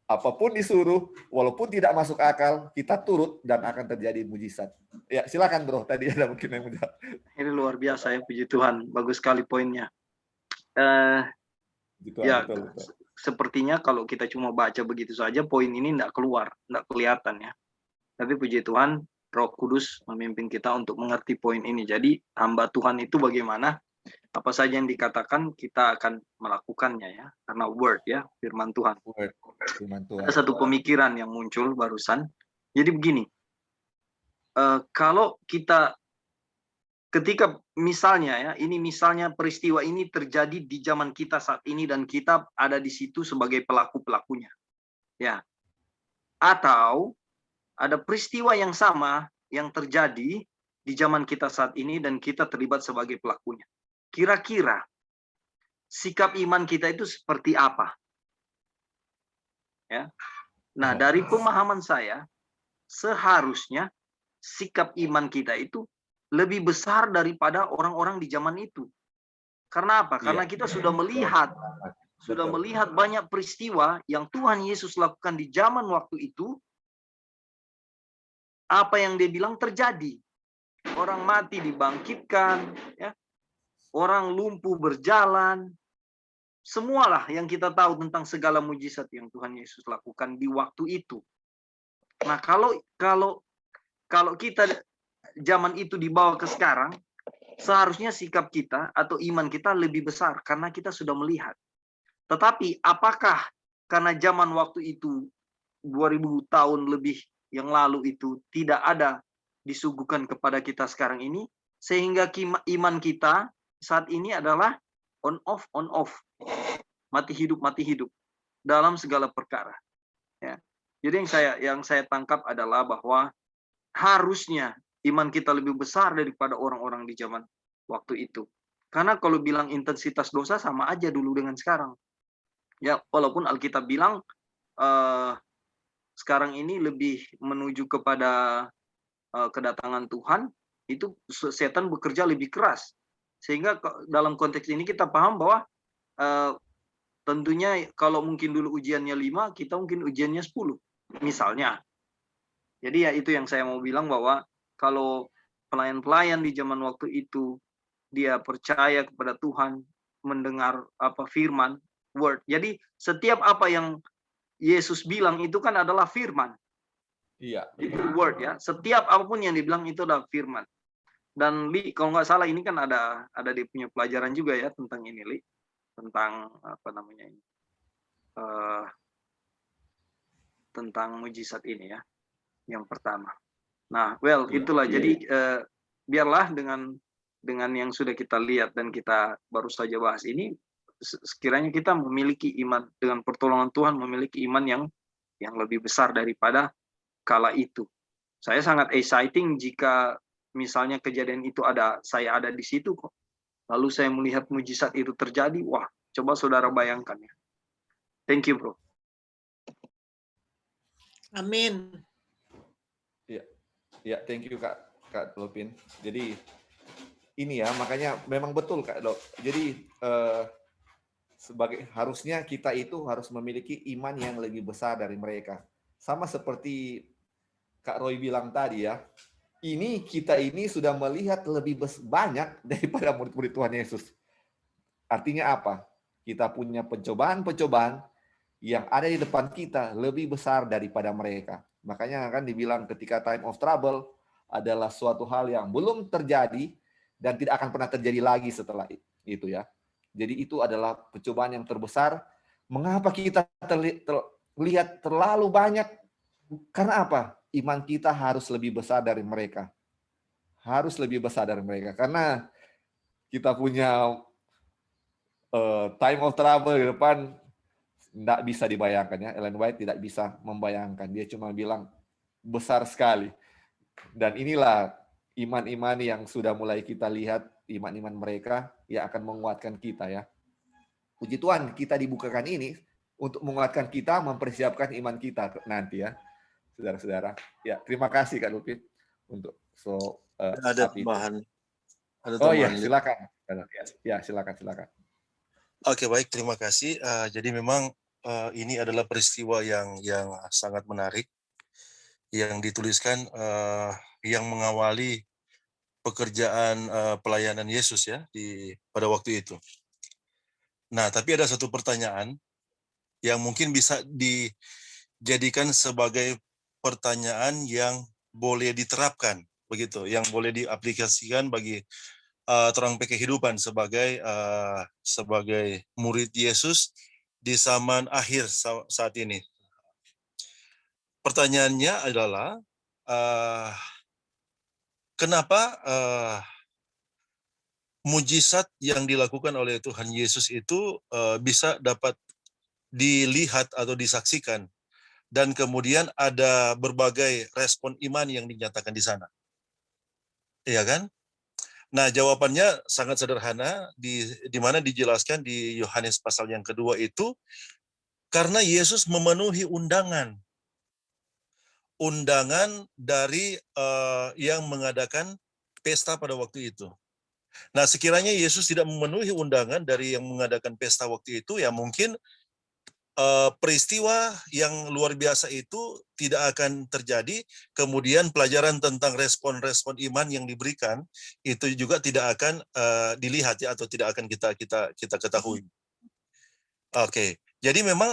Apapun disuruh, walaupun tidak masuk akal, kita turut dan akan terjadi mujizat. Ya, silakan bro. Tadi ada mungkin yang mudah. Ini luar biasa ya, puji Tuhan. Bagus sekali poinnya. Betul. Sepertinya kalau kita cuma baca begitu saja, poin ini tidak keluar, tidak kelihatan ya. Tapi puji Tuhan, Roh Kudus memimpin kita untuk mengerti poin ini. Jadi hamba Tuhan itu bagaimana? Apa saja yang dikatakan kita akan melakukannya ya, karena word ya, firman Tuhan. Ada satu pemikiran yang muncul barusan. Jadi begini, kalau kita ketika misalnya ya, ini misalnya peristiwa ini terjadi di zaman kita saat ini dan kita ada di situ sebagai pelaku-pelakunya, ya, atau ada peristiwa yang sama yang terjadi di zaman kita saat ini dan kita terlibat sebagai pelakunya. Kira-kira sikap iman kita itu seperti apa? Ya. Nah, dari pemahaman saya, seharusnya sikap iman kita itu lebih besar daripada orang-orang di zaman itu. Karena apa? Karena kita sudah melihat banyak peristiwa yang Tuhan Yesus lakukan di zaman waktu itu. Apa yang dia bilang terjadi. Orang mati dibangkitkan, ya. Orang lumpuh berjalan, semualah yang kita tahu tentang segala mujizat yang Tuhan Yesus lakukan di waktu itu. Nah, kalau kita zaman itu dibawa ke sekarang, seharusnya sikap kita atau iman kita lebih besar karena kita sudah melihat. Tetapi apakah karena zaman waktu itu 2000 tahun lebih yang lalu itu tidak ada disuguhkan kepada kita sekarang ini, sehingga iman kita saat ini adalah on off, mati hidup dalam segala perkara. Ya. Jadi yang saya tangkap adalah bahwa harusnya iman kita lebih besar daripada orang-orang di zaman waktu itu. Karena kalau bilang intensitas dosa sama aja dulu dengan sekarang. Ya, walaupun Alkitab bilang sekarang ini lebih menuju kepada kedatangan Tuhan, itu setan bekerja lebih keras. Sehingga dalam konteks ini kita paham bahwa tentunya kalau mungkin dulu ujiannya 5, kita mungkin ujiannya 10, misalnya. Jadi ya itu yang saya mau bilang, bahwa kalau pelayan-pelayan di zaman waktu itu, dia percaya kepada Tuhan, mendengar firman, word. Jadi setiap apa yang Yesus bilang itu kan adalah firman. Iya. Itu word ya. Setiap apapun yang dibilang itu adalah firman. Dan Li, kalau nggak salah ini kan ada dia punya pelajaran juga ya tentang ini, Li, tentang tentang mujizat ini ya, yang pertama. Nah, itulah. Jadi biarlah dengan yang sudah kita lihat dan kita baru saja bahas ini, sekiranya kita memiliki iman dengan pertolongan Tuhan, memiliki iman yang lebih besar daripada kala itu. Saya sangat exciting jika misalnya kejadian itu saya ada di situ kok. Lalu saya melihat mujizat itu terjadi. Wah, coba saudara bayangkan ya. Thank you, bro. Amin. Ya, thank you Kak Lopin. Jadi ini ya, makanya memang betul Kak Dok. Jadi harusnya kita itu harus memiliki iman yang lebih besar dari mereka. Sama seperti Kak Roy bilang tadi ya. Kita ini sudah melihat lebih banyak daripada murid-murid Tuhan Yesus. Artinya apa? Kita punya pencobaan-pencobaan yang ada di depan kita lebih besar daripada mereka. Makanya kan dibilang ketika time of trouble adalah suatu hal yang belum terjadi dan tidak akan pernah terjadi lagi setelah itu ya. Jadi itu adalah percobaan yang terbesar. Mengapa kita terlihat terlalu banyak? Karena apa? Iman kita harus lebih besar dari mereka. Harus lebih besar dari mereka. Karena kita punya time of trouble di depan, tidak bisa dibayangkan ya. Ellen White tidak bisa membayangkan. Dia cuma bilang besar sekali. Dan inilah iman-iman yang sudah mulai kita lihat, iman-iman mereka yang akan menguatkan kita ya. Puji Tuhan kita dibukakan ini untuk menguatkan kita, mempersiapkan iman kita nanti ya, saudara-saudara. Ya, terima kasih Kak Lupit untuk ada tambahan. Oh iya, silakan. Ya, silakan. Oke, baik, terima kasih. Jadi memang ini adalah peristiwa yang sangat menarik yang dituliskan yang mengawali pekerjaan pelayanan Yesus ya pada waktu itu. Nah, tapi ada satu pertanyaan yang mungkin bisa dijadikan sebagai pertanyaan yang boleh diterapkan begitu, yang boleh diaplikasikan bagi terang kehidupan sebagai murid Yesus di zaman akhir saat ini. Pertanyaannya adalah kenapa mujizat yang dilakukan oleh Tuhan Yesus itu bisa dapat dilihat atau disaksikan dan kemudian ada berbagai respon iman yang dinyatakan di sana. Iya kan? Nah, jawabannya sangat sederhana di mana dijelaskan di Yohanes pasal yang kedua itu karena Yesus memenuhi undangan dari yang mengadakan pesta pada waktu itu. Nah, sekiranya Yesus tidak memenuhi undangan dari yang mengadakan pesta waktu itu, ya mungkin peristiwa yang luar biasa itu tidak akan terjadi. Kemudian pelajaran tentang respon-respon iman yang diberikan itu juga tidak akan dilihat ya, atau tidak akan kita ketahui. Oke, jadi memang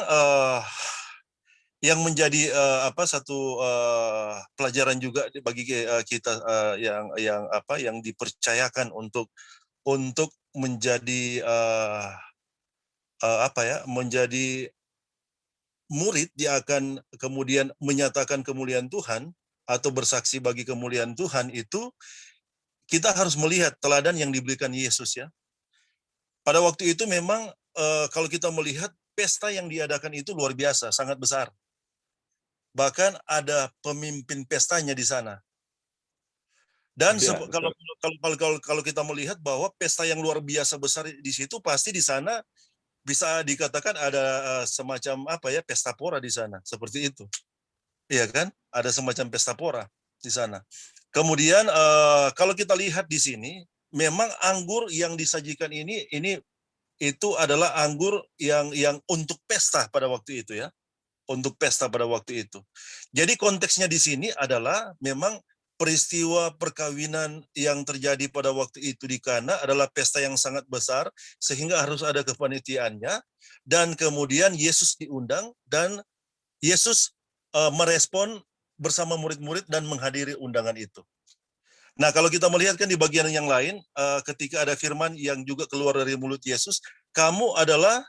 yang menjadi satu pelajaran juga bagi kita yang dipercayakan untuk menjadi menjadi murid, dia akan kemudian menyatakan kemuliaan Tuhan atau bersaksi bagi kemuliaan Tuhan, itu kita harus melihat teladan yang diberikan Yesus ya. Pada waktu itu memang kalau kita melihat pesta yang diadakan itu luar biasa, sangat besar. Bahkan ada pemimpin pestanya di sana. Dan Ya, kalau kita melihat bahwa pesta yang luar biasa besar di situ, pasti di sana bisa dikatakan ada semacam pesta pora di sana, seperti itu. Iya kan? Ada semacam pesta pora di sana. Kemudian kalau kita lihat di sini, memang anggur yang disajikan ini itu adalah anggur yang untuk pesta pada waktu itu ya. Untuk pesta pada waktu itu. Jadi konteksnya di sini adalah memang peristiwa perkawinan yang terjadi pada waktu itu di Kana adalah pesta yang sangat besar sehingga harus ada kepanitiaannya, dan kemudian Yesus diundang dan Yesus merespon bersama murid-murid dan menghadiri undangan itu. Nah, kalau kita melihat kan di bagian yang lain ketika ada firman yang juga keluar dari mulut Yesus, kamu adalah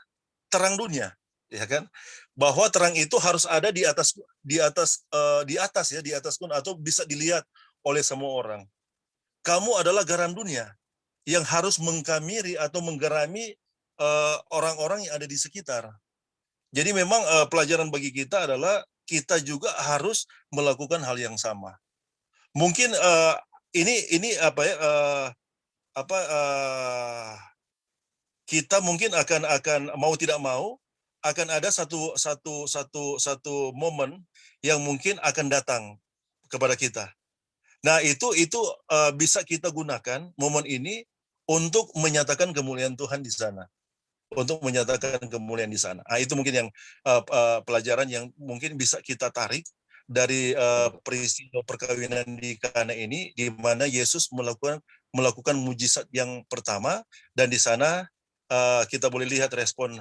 terang dunia, ya kan? Bahwa terang itu harus ada di atas pun atau bisa dilihat oleh semua orang. Kamu adalah garam dunia yang harus mengkamiri atau menggerami orang-orang yang ada di sekitar. Jadi memang pelajaran bagi kita adalah kita juga harus melakukan hal yang sama. Mungkin kita mungkin akan mau tidak mau akan ada satu momen yang mungkin akan datang kepada kita. Nah, itu bisa kita gunakan momen ini untuk menyatakan kemuliaan Tuhan di sana. Untuk menyatakan kemuliaan di sana. Nah, itu mungkin yang pelajaran yang mungkin bisa kita tarik dari peristiwa perkawinan di Kana ini, di mana Yesus melakukan mujizat yang pertama, dan di sana kita boleh lihat respon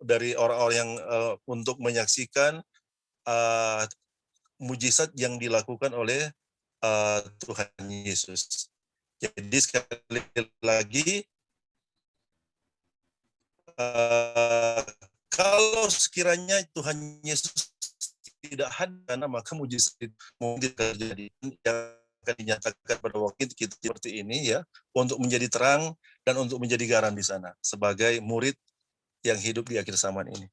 dari orang-orang yang untuk menyaksikan mujizat yang dilakukan oleh Tuhan Yesus. Jadi sekali lagi, kalau sekiranya Tuhan Yesus tidak hadir, maka mujizat itu mungkin terjadi. Yang akan dinyatakan pada waktu itu kita seperti ini ya, untuk menjadi terang dan untuk menjadi garam di sana sebagai murid yang hidup di akhir zaman ini.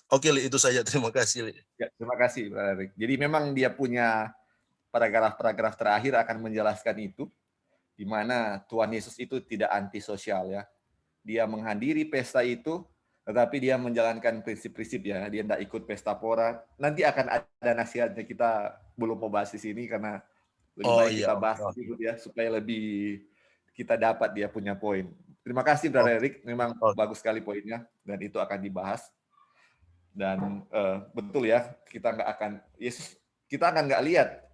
Oke, Li, itu saja. Terima kasih, Li. Ya, terima kasih, Pak Erik. Jadi memang dia punya paragraf-paragraf terakhir akan menjelaskan itu, di mana Tuhan Yesus itu tidak antisosial ya. Dia menghadiri pesta itu, tetapi dia menjalankan prinsip-prinsip ya. Dia tidak ikut pesta pora. Nanti akan ada nasihatnya, kita belum mau bahas di sini karena lebih baik kita bahas dulu ya, supaya lebih kita dapat dia punya poin. Terima kasih, Brother Erik. Memang bagus sekali poinnya, dan itu akan dibahas. Dan betul ya, kita nggak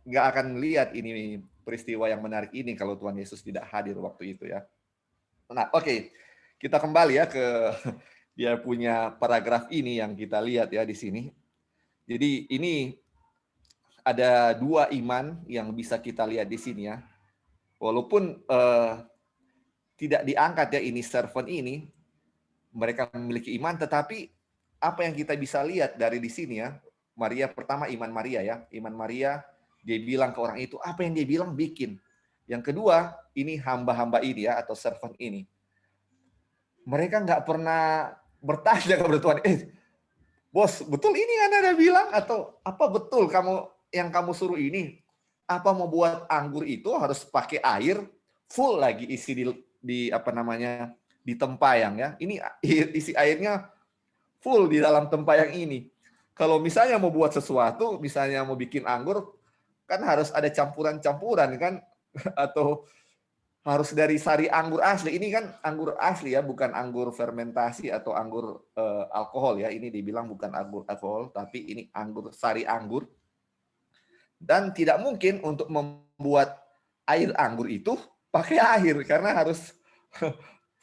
akan lihat ini peristiwa yang menarik ini kalau Tuhan Yesus tidak hadir waktu itu ya. Nah, oke. Kita kembali ya ke dia punya paragraf ini yang kita lihat ya di sini. Jadi ini ada dua iman yang bisa kita lihat di sini ya. Walaupun tidak diangkat ya ini servant ini, mereka memiliki iman, tetapi apa yang kita bisa lihat dari di sini ya, Maria pertama iman Maria ya, iman Maria, dia bilang ke orang itu, apa yang dia bilang bikin. Yang kedua, ini hamba-hamba ini ya, atau servant ini. Mereka nggak pernah bertanya kepada Tuhan, bos, betul ini yang Anda bilang? Atau apa betul yang kamu suruh ini? Apa mau buat anggur itu harus pakai air, full lagi isi di tempayang ya. Ini isi airnya full di dalam tempayang ini. Kalau misalnya mau buat sesuatu, misalnya mau bikin anggur, kan harus ada campuran-campuran kan, atau harus dari sari anggur asli. Ini kan anggur asli ya, bukan anggur fermentasi atau anggur alkohol ya. Ini dibilang bukan anggur alkohol, tapi ini sari anggur. Dan tidak mungkin untuk membuat air anggur itu pakai air, karena harus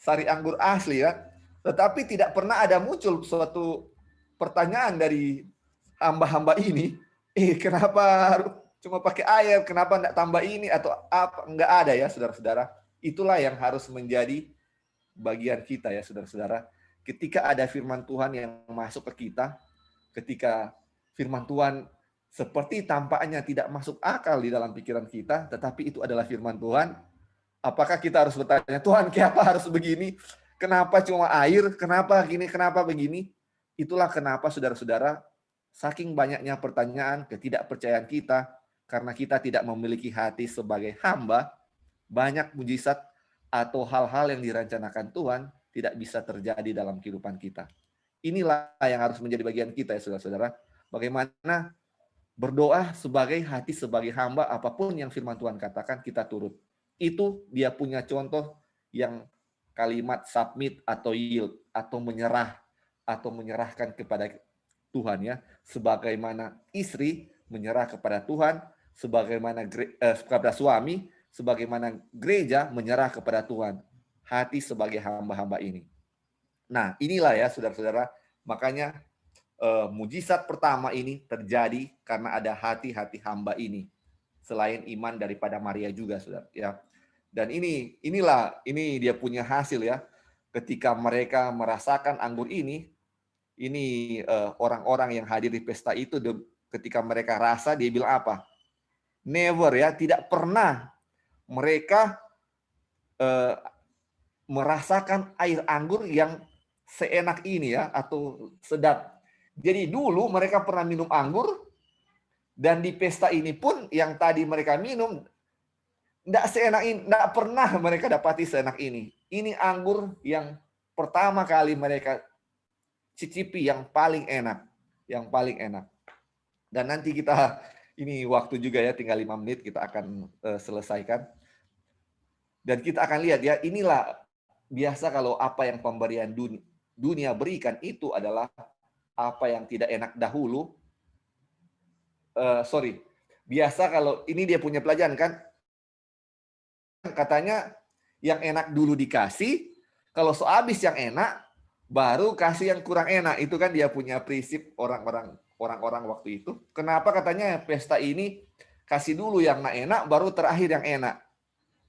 sari anggur asli ya. Tetapi tidak pernah ada muncul suatu pertanyaan dari hamba-hamba ini, kenapa cuma pakai air, kenapa enggak tambah ini atau apa? Enggak ada ya, saudara-saudara. Itulah yang harus menjadi bagian kita ya, saudara-saudara. Ketika ada firman Tuhan yang masuk ke kita, ketika firman Tuhan seperti tampaknya tidak masuk akal di dalam pikiran kita, tetapi itu adalah firman Tuhan, apakah kita harus bertanya, Tuhan, kenapa harus begini? Kenapa cuma air? Kenapa gini? Kenapa begini? Itulah kenapa, saudara-saudara, saking banyaknya pertanyaan, ketidakpercayaan kita, karena kita tidak memiliki hati sebagai hamba, banyak mujizat atau hal-hal yang direncanakan Tuhan tidak bisa terjadi dalam kehidupan kita. Inilah yang harus menjadi bagian kita ya, saudara-saudara. Bagaimana berdoa sebagai hati sebagai hamba, apapun yang firman Tuhan katakan, kita turut. Itu dia punya contoh yang kalimat submit atau yield, atau menyerah, atau menyerahkan kepada Tuhan ya, sebagaimana istri menyerah kepada Tuhan, sebagaimana kepada suami, sebagaimana gereja menyerah kepada Tuhan, hati sebagai hamba-hamba ini. Nah, inilah ya saudara-saudara, makanya mujizat pertama ini terjadi karena ada hati-hati hamba ini, selain iman daripada Maria juga, saudara ya. Dan ini dia punya hasil ya. Ketika mereka merasakan anggur ini orang-orang yang hadir di pesta itu, ketika mereka rasa, dia bilang apa? Never ya, tidak pernah mereka merasakan air anggur yang seenak ini ya, atau sedap. Jadi dulu mereka pernah minum anggur, dan di pesta ini pun yang tadi mereka minum tidak seenak ini, tidak pernah mereka dapati seenak ini. Ini anggur yang pertama kali mereka cicipi, yang paling enak, Dan nanti kita, ini waktu juga ya, tinggal 5 menit kita akan selesaikan. Dan kita akan lihat ya, inilah biasa kalau apa yang pemberian dunia berikan itu adalah apa yang tidak enak dahulu. Biasa kalau ini dia punya pelajaran kan, katanya yang enak dulu dikasih, kalau habis yang enak, baru kasih yang kurang enak. Itu kan dia punya prinsip orang-orang orang-orang waktu itu. Kenapa katanya pesta ini kasih dulu yang enak, baru terakhir yang enak.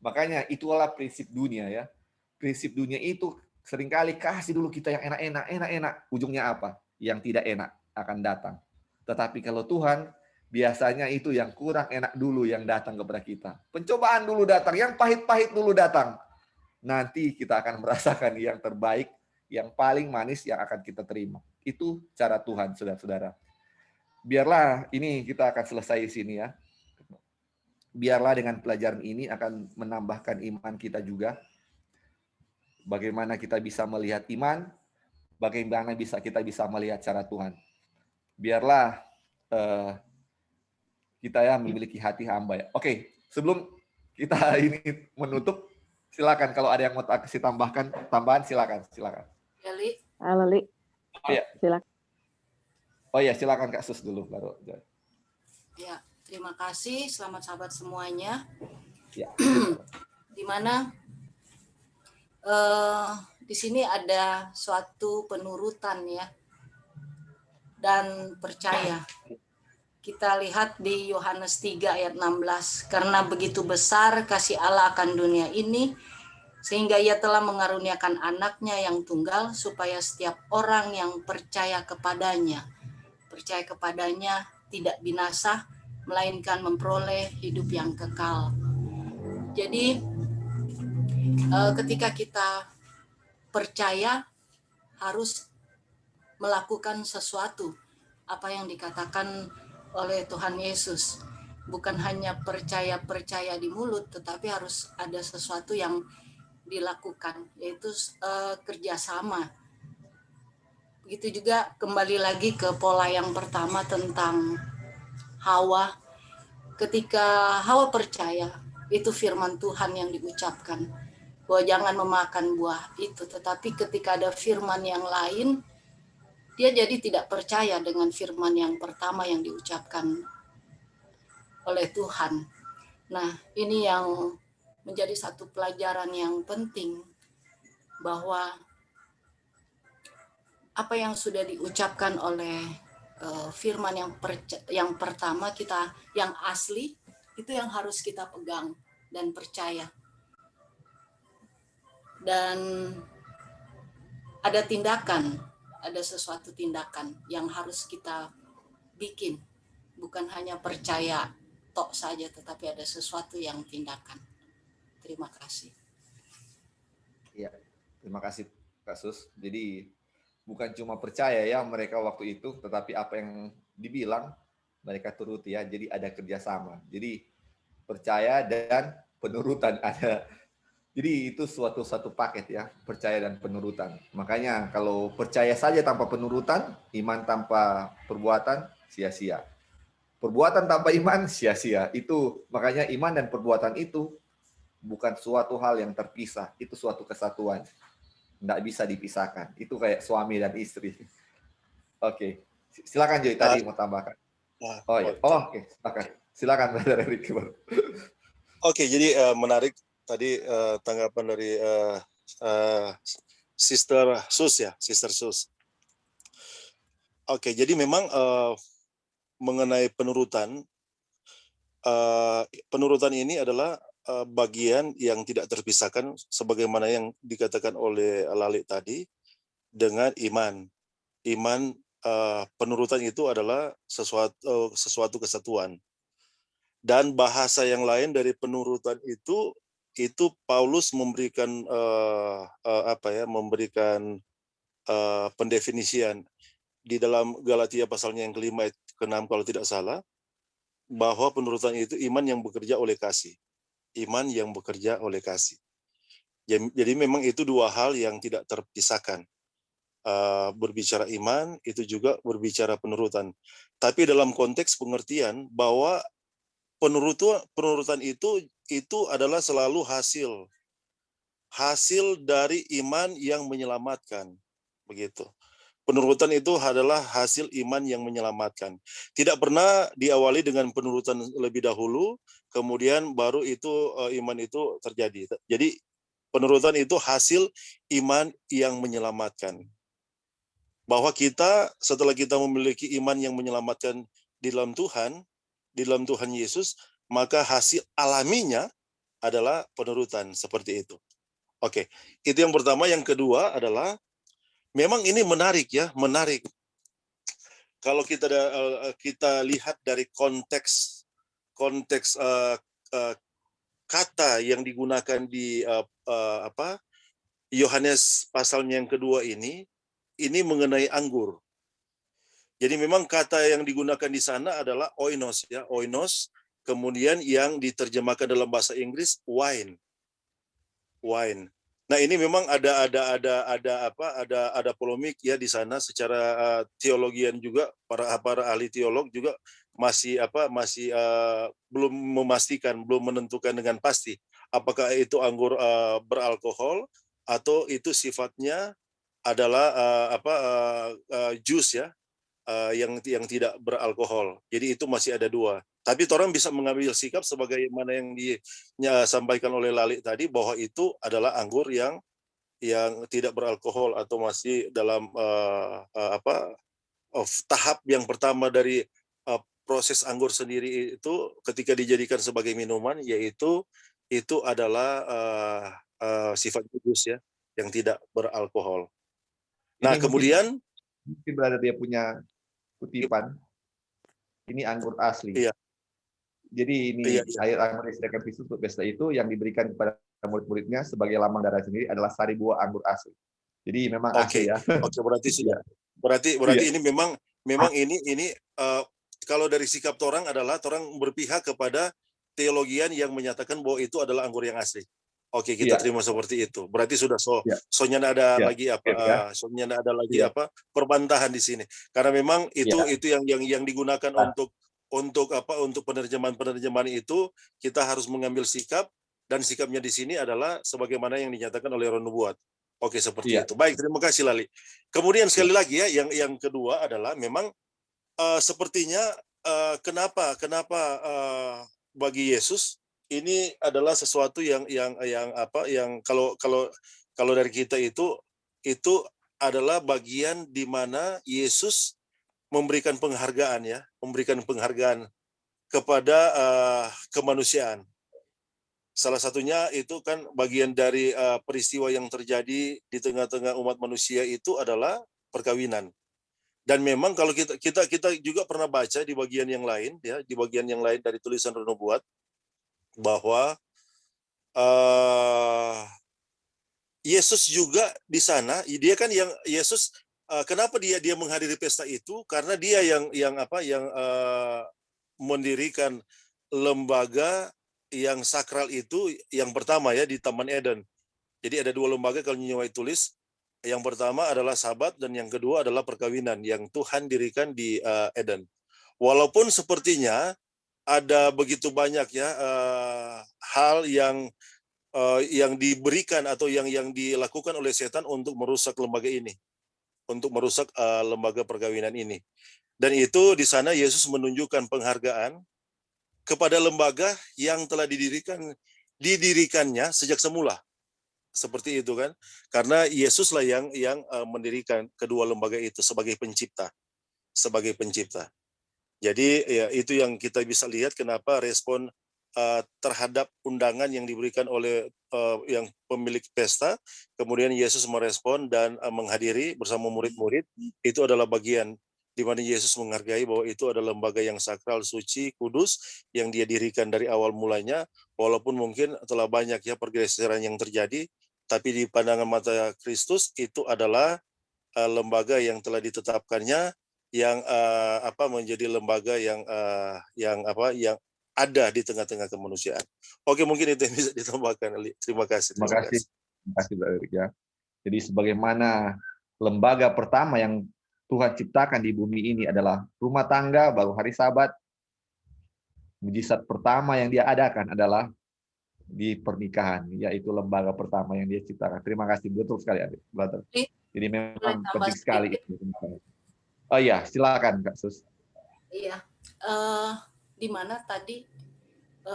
Makanya itulah prinsip dunia ya. Prinsip dunia itu seringkali kasih dulu kita yang enak-enak, enak-enak. Ujungnya apa? Yang tidak enak akan datang. Tetapi kalau Tuhan, biasanya itu yang kurang enak dulu yang datang kepada kita. Pencobaan dulu datang, yang pahit-pahit dulu datang. Nanti kita akan merasakan yang terbaik, yang paling manis yang akan kita terima. Itu cara Tuhan, saudara-saudara. Biarlah ini kita akan selesai di sini ya. Biarlah dengan pelajaran ini akan menambahkan iman kita juga. Bagaimana kita bisa melihat iman, bagaimana kita bisa melihat cara Tuhan. Biarlah kita ya memiliki hati hamba ya. Oke, sebelum kita ini menutup, silakan kalau ada yang mau kasih tambahan silakan. Eli. Halo, Li. Iya. Silakan. Oh ya, silakan Kak Sus dulu baru. Ya, terima kasih. Selamat sahabat semuanya. Ya. Di mana di sini ada suatu penurutan ya dan percaya. Kita lihat di Yohanes 3 ayat 16. Karena begitu besar kasih Allah akan dunia ini, sehingga ia telah mengaruniakan anaknya yang tunggal, supaya setiap orang yang percaya kepadanya tidak binasa, melainkan memperoleh hidup yang kekal. Jadi ketika kita percaya, harus melakukan sesuatu apa yang dikatakan oleh Tuhan Yesus. Bukan hanya percaya di mulut, tetapi harus ada sesuatu yang dilakukan, yaitu kerjasama. Begitu juga kembali lagi ke pola yang pertama tentang Hawa. Ketika Hawa percaya, itu firman Tuhan yang diucapkan, bahwa jangan memakan buah itu. Tetapi ketika ada firman yang lain, dia jadi tidak percaya dengan firman yang pertama yang diucapkan oleh Tuhan. Nah, ini yang menjadi satu pelajaran yang penting, bahwa apa yang sudah diucapkan oleh firman yang pertama kita, yang asli, itu yang harus kita pegang dan percaya. Dan ada sesuatu tindakan yang harus kita bikin. Bukan hanya percaya tok saja, tetapi ada sesuatu yang tindakan. Terima kasih. Ya, terima kasih Kak Sus. Jadi bukan cuma percaya ya mereka waktu itu, tetapi apa yang dibilang mereka turuti ya. Jadi ada kerjasama. Jadi percaya dan penurutan ada. Jadi itu suatu paket ya, percaya dan penurutan. Makanya kalau percaya saja tanpa penurutan, iman tanpa perbuatan sia-sia. Perbuatan tanpa iman sia-sia. Itu makanya iman dan perbuatan itu bukan suatu hal yang terpisah, itu suatu kesatuan. Nggak bisa dipisahkan. Itu kayak suami dan istri. Oke. Silakan Joy tadi mau tambahkan. Oh ya. Oh, oke, silakan. Silakan Brother Erick. Oke, jadi menarik tadi tanggapan dari Sister Sus. Oke, jadi memang mengenai penurutan ini adalah bagian yang tidak terpisahkan sebagaimana yang dikatakan oleh Lali tadi dengan iman. Penurutan itu adalah sesuatu kesatuan. Dan bahasa yang lain dari penurutan itu Paulus memberikan pendefinisian di dalam Galatia pasalnya yang kelima ayat ke-6 kalau tidak salah, bahwa penurutan itu iman yang bekerja oleh kasih. Iman yang bekerja oleh kasih. Jadi memang itu dua hal yang tidak terpisahkan. Berbicara iman, itu juga berbicara penurutan. Tapi dalam konteks pengertian bahwa penurutan itu adalah selalu hasil dari iman yang menyelamatkan, begitu. Penurutan itu adalah hasil iman yang menyelamatkan. Tidak pernah diawali dengan penurutan lebih dahulu, kemudian baru itu iman itu terjadi. Jadi penurutan itu hasil iman yang menyelamatkan. bahwa kita setelah kita memiliki iman yang menyelamatkan di dalam Tuhan Yesus, maka hasil alaminya adalah penurutan seperti itu. Oke, itu yang pertama. Yang kedua adalah memang ini menarik ya, menarik. Kalau kita lihat dari konteks kata yang digunakan di Yohanes pasalnya yang kedua ini mengenai anggur. Jadi memang kata yang digunakan di sana adalah oinos ya, oinos, kemudian yang diterjemahkan dalam bahasa Inggris wine. Nah, ini memang ada polemik ya di sana secara teologian juga, para ahli teolog juga masih belum memastikan, belum menentukan dengan pasti apakah itu anggur beralkohol atau itu sifatnya adalah jus ya, yang tidak beralkohol. Jadi itu masih ada dua. Tapi orang bisa mengambil sikap sebagaimana yang disampaikan oleh Lali tadi, bahwa itu adalah anggur yang tidak beralkohol atau masih dalam tahap yang pertama dari proses anggur sendiri itu ketika dijadikan sebagai minuman, yaitu itu adalah sifat jus ya, yang tidak beralkohol. Nah, Ini kemudian mungkin berada dia punya kutipan. Ini anggur asli. Iya. Jadi ini air anggur yang disediakan Kristus untuk pesta itu yang diberikan kepada murid-muridnya sebagai lambang darah sendiri adalah sari buah anggur asli. Jadi memang asli ya. Oke, berarti sudah. Berarti ini memang ini kalau dari sikap orang adalah orang berpihak kepada teologian yang menyatakan bahwa itu adalah anggur yang asli. Oke, kita terima seperti itu. Berarti sudah soalnya ada lagi soalnya ada lagi perbantahan di sini. Karena memang itu yang digunakan untuk penerjemahan itu, kita harus mengambil sikap, dan sikapnya di sini adalah sebagaimana yang dinyatakan oleh Roh Nubuat. Oke, seperti itu. Baik, terima kasih Lali. Kemudian sekali lagi ya, yang kedua adalah memang sepertinya kenapa bagi Yesus ini adalah sesuatu yang kalau dari kita itu adalah bagian di mana Yesus memberikan penghargaan kepada kemanusiaan. Salah satunya itu kan bagian dari peristiwa yang terjadi di tengah-tengah umat manusia itu adalah perkawinan. Dan memang kalau kita juga pernah baca di bagian yang lain ya, di bagian yang lain dari tulisan Roh Nubuat, bahwa Yesus juga di sana, dia kan yang Yesus kenapa dia menghadiri pesta itu, karena dia yang mendirikan lembaga yang sakral itu yang pertama ya di Taman Eden. Jadi ada dua lembaga kalau Nyi White tulis. Yang pertama adalah Sabat dan yang kedua adalah perkawinan yang Tuhan dirikan di Eden. Walaupun sepertinya ada begitu banyak ya hal yang diberikan atau yang dilakukan oleh setan untuk merusak lembaga ini, untuk merusak lembaga perkawinan ini. Dan itu di sana Yesus menunjukkan penghargaan kepada lembaga yang telah didirikannya sejak semula. Seperti itu kan, karena Yesuslah yang mendirikan kedua lembaga itu sebagai pencipta. Jadi ya itu yang kita bisa lihat kenapa respon terhadap undangan yang diberikan oleh yang pemilik pesta, kemudian Yesus merespon dan menghadiri bersama murid-murid, itu adalah bagian di mana Yesus menghargai bahwa itu adalah lembaga yang sakral, suci, kudus, yang dia dirikan dari awal mulanya, walaupun mungkin telah banyak ya pergeseran yang terjadi, tapi di pandangan mata Kristus itu adalah lembaga yang telah ditetapkannya, yang menjadi lembaga yang ada di tengah-tengah kemanusiaan. Oke, mungkin itu yang bisa ditambahkan. Terima kasih. Terima kasih Mbak Erik ya. Jadi sebagaimana lembaga pertama yang Tuhan ciptakan di bumi ini adalah rumah tangga, baru hari Sabat. Mujizat pertama yang dia adakan adalah di pernikahan, yaitu lembaga pertama yang dia ciptakan. Terima kasih, betul sekali, Adik, brother. Jadi memang penting sekali. Oh iya, silakan Kak Sus. Iya, di mana tadi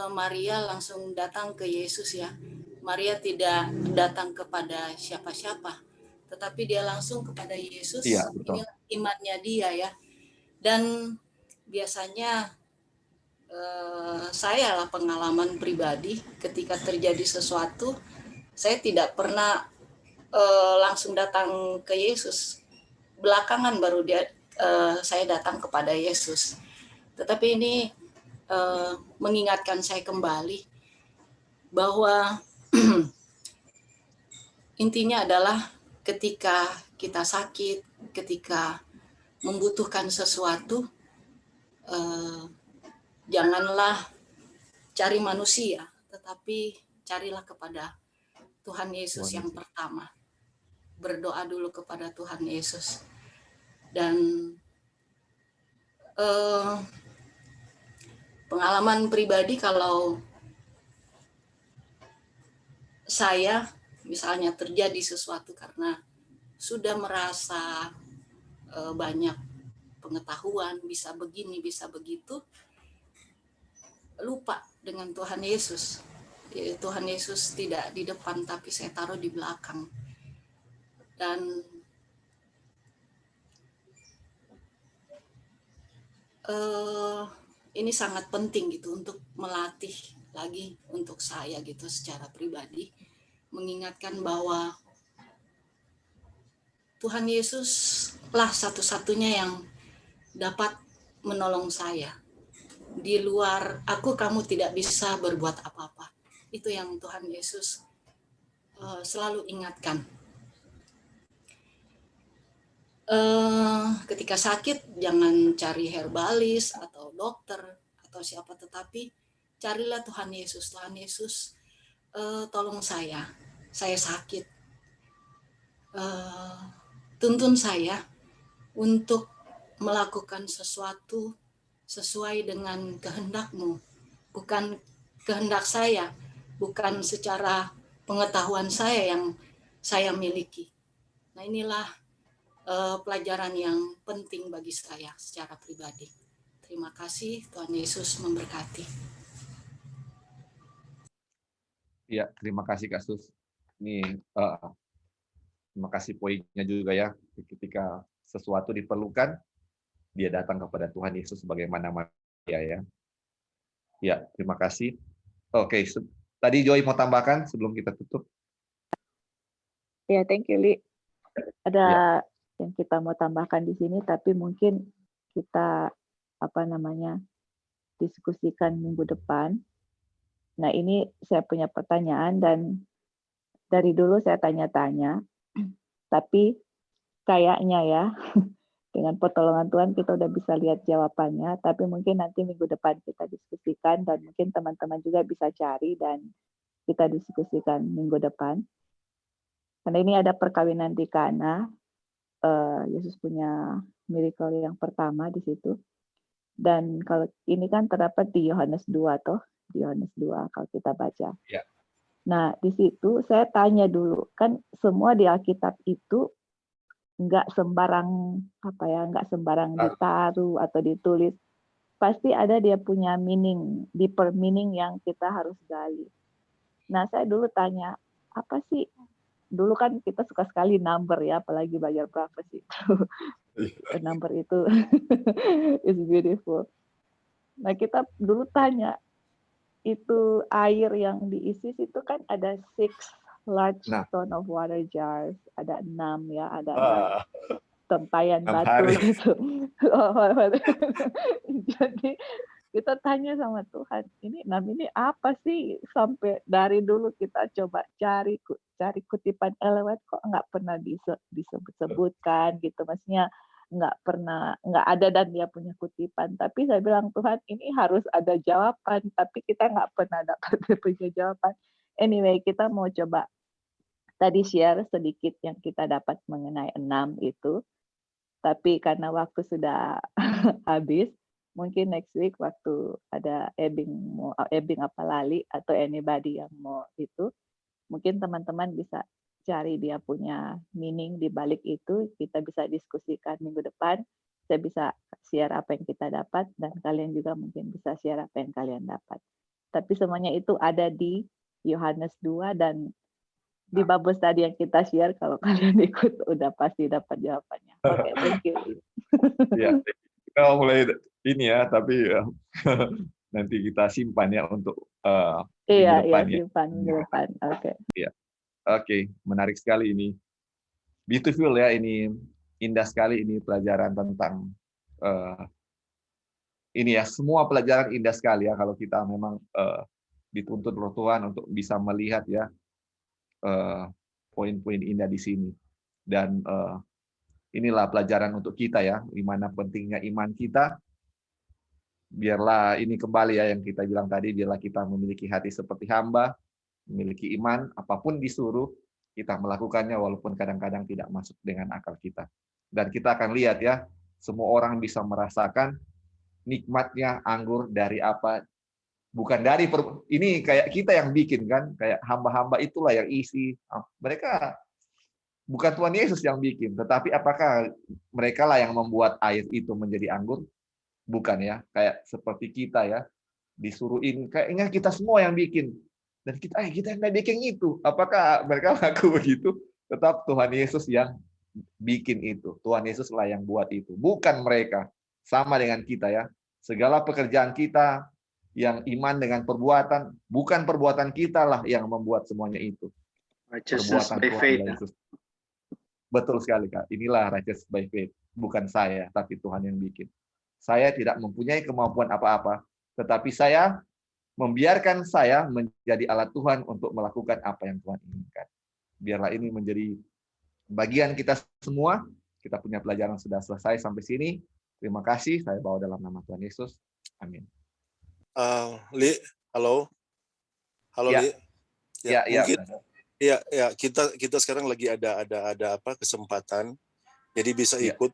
Maria langsung datang ke Yesus ya. Maria tidak datang kepada siapa-siapa, tetapi dia langsung kepada Yesus. Iya, betul. Inilah imannya dia ya. Dan biasanya saya lah pengalaman pribadi ketika terjadi sesuatu, saya tidak pernah langsung datang ke Yesus. Belakangan baru saya datang kepada Yesus. Tetapi ini mengingatkan saya kembali bahwa intinya adalah ketika kita sakit, ketika membutuhkan sesuatu, janganlah cari manusia, tetapi carilah kepada Tuhan Yesus yang pertama. Berdoa dulu kepada Tuhan Yesus. Dan pengalaman pribadi, kalau saya misalnya terjadi sesuatu karena sudah merasa banyak pengetahuan, bisa begini, bisa begitu, lupa dengan Tuhan Yesus. Tuhan Yesus tidak di depan, tapi saya taruh di belakang. Dan ini sangat penting gitu untuk melatih lagi untuk saya gitu secara pribadi, mengingatkan bahwa Tuhan Yesuslah satu-satunya yang dapat menolong saya. Di luar aku, kamu tidak bisa berbuat apa-apa. Itu yang Tuhan Yesus selalu ingatkan. Ketika sakit, jangan cari herbalis atau dokter atau siapa, tetapi carilah Tuhan Yesus. Tuhan Yesus, tolong saya sakit. Tuntun saya untuk melakukan sesuatu sesuai dengan kehendak-Mu, bukan kehendak saya, bukan secara pengetahuan saya yang saya miliki. Nah, inilah pelajaran yang penting bagi saya secara pribadi. Terima kasih, Tuhan Yesus memberkati. Ya, terima kasih Kak Sus. Ini terima kasih poinnya juga ya. Ketika sesuatu diperlukan, dia datang kepada Tuhan Yesus sebagaimana Maria ya. Ya, terima kasih. Oke, tadi Joy mau tambahkan sebelum kita tutup? Ya, thank you, Li. Ada yang kita mau tambahkan di sini, tapi mungkin kita diskusikan minggu depan. Nah, ini saya punya pertanyaan dan dari dulu saya tanya-tanya, tapi kayaknya ya dengan pertolongan Tuhan kita udah bisa lihat jawabannya, tapi mungkin nanti minggu depan kita diskusikan dan mungkin teman-teman juga bisa cari dan kita diskusikan minggu depan. Karena ini ada perkawinan di Kana, Yesus punya miracle yang pertama di situ. Dan kalau ini kan terdapat di Yohanes 2 toh, di Yohanes 2 kalau kita baca. Ya. Nah, di situ saya tanya dulu, kan semua di Alkitab itu nggak sembarang ditaruh atau ditulis. Pasti ada dia punya meaning, deeper meaning yang kita harus gali. Nah, saya dulu tanya, apa sih? Dulu kan kita suka sekali number ya, apalagi belajar prophecy itu. Number itu is beautiful. Nah, kita dulu tanya, itu air yang diisi itu kan ada 6 large stone of water jars, ada 6 ya, ada 6 tempayan batu gitu. Jadi kita tanya sama Tuhan, ini apa sih? Sampai dari dulu kita coba cari kutipan Ellen White, kok nggak pernah disebut-sebutkan gitu, maksudnya nggak ada dan dia punya kutipan. Tapi saya bilang, Tuhan, ini harus ada jawaban, tapi kita nggak pernah dapat punya jawaban. Anyway, kita mau coba tadi share sedikit yang kita dapat mengenai 6 itu, tapi karena waktu sudah habis, mungkin next week waktu ada Ebing apa Lali atau anybody yang mau itu, mungkin teman-teman bisa cari dia punya meaning di balik itu, kita bisa diskusikan minggu depan. Saya bisa share apa yang kita dapat dan kalian juga mungkin bisa share apa yang kalian dapat. Tapi semuanya itu ada di Yohanes 2 dan di Bible study yang kita share, kalau kalian ikut udah pasti dapat jawabannya. Oke, thank you. Ya, kita mulai ini ya, tapi nanti kita simpan ya untuk Iya, minggu depan ya. simpan minggu depan. Oke. Oke, menarik sekali ini. Beautiful ya, ini indah sekali ini pelajaran tentang ini ya, semua pelajaran indah sekali ya kalau kita memang dituntut oleh Tuhan untuk bisa melihat ya poin-poin indah di sini. Dan inilah pelajaran untuk kita ya, di mana pentingnya iman kita. Biarlah ini kembali ya yang kita bilang tadi, biarlah kita memiliki hati seperti hamba, memiliki iman, apapun disuruh, kita melakukannya walaupun kadang-kadang tidak masuk dengan akal kita. Dan kita akan lihat ya, semua orang bisa merasakan nikmatnya anggur dari apa, bukan dari, ini kayak kita yang bikin kan, kayak hamba-hamba itulah yang isi. Mereka, bukan Tuhan Yesus yang bikin, tetapi apakah mereka lah yang membuat air itu menjadi anggur? Bukan ya, kayak seperti kita ya, disuruhin, kayaknya kita semua yang bikin. Dan kita yang nggak bikin itu. Apakah mereka mengaku begitu? Tetap Tuhan Yesus yang bikin itu. Tuhan Yesus lah yang buat itu. Bukan mereka. Sama dengan kita ya. Segala pekerjaan kita yang iman dengan perbuatan, bukan perbuatan kita lah yang membuat semuanya itu. Righteousness Perbuatan by Tuhan faith. Yesus. Betul sekali Kak. Inilah righteousness by faith. Bukan saya, tapi Tuhan yang bikin. Saya tidak mempunyai kemampuan apa-apa, tetapi saya membiarkan saya menjadi alat Tuhan untuk melakukan apa yang Tuhan inginkan. Biarlah ini menjadi bagian kita semua. Kita punya pelajaran sudah selesai sampai sini. Terima kasih. Saya bawa dalam nama Tuhan Yesus. Amin. Li, halo. Halo Ya. Li. Ya, mungkin ya kita sekarang lagi ada apa kesempatan. Jadi bisa ikut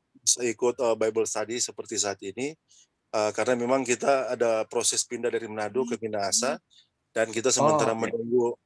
Bible study seperti saat ini. Karena memang kita ada proses pindah dari Manado ke Minahasa dan kita sementara menunggu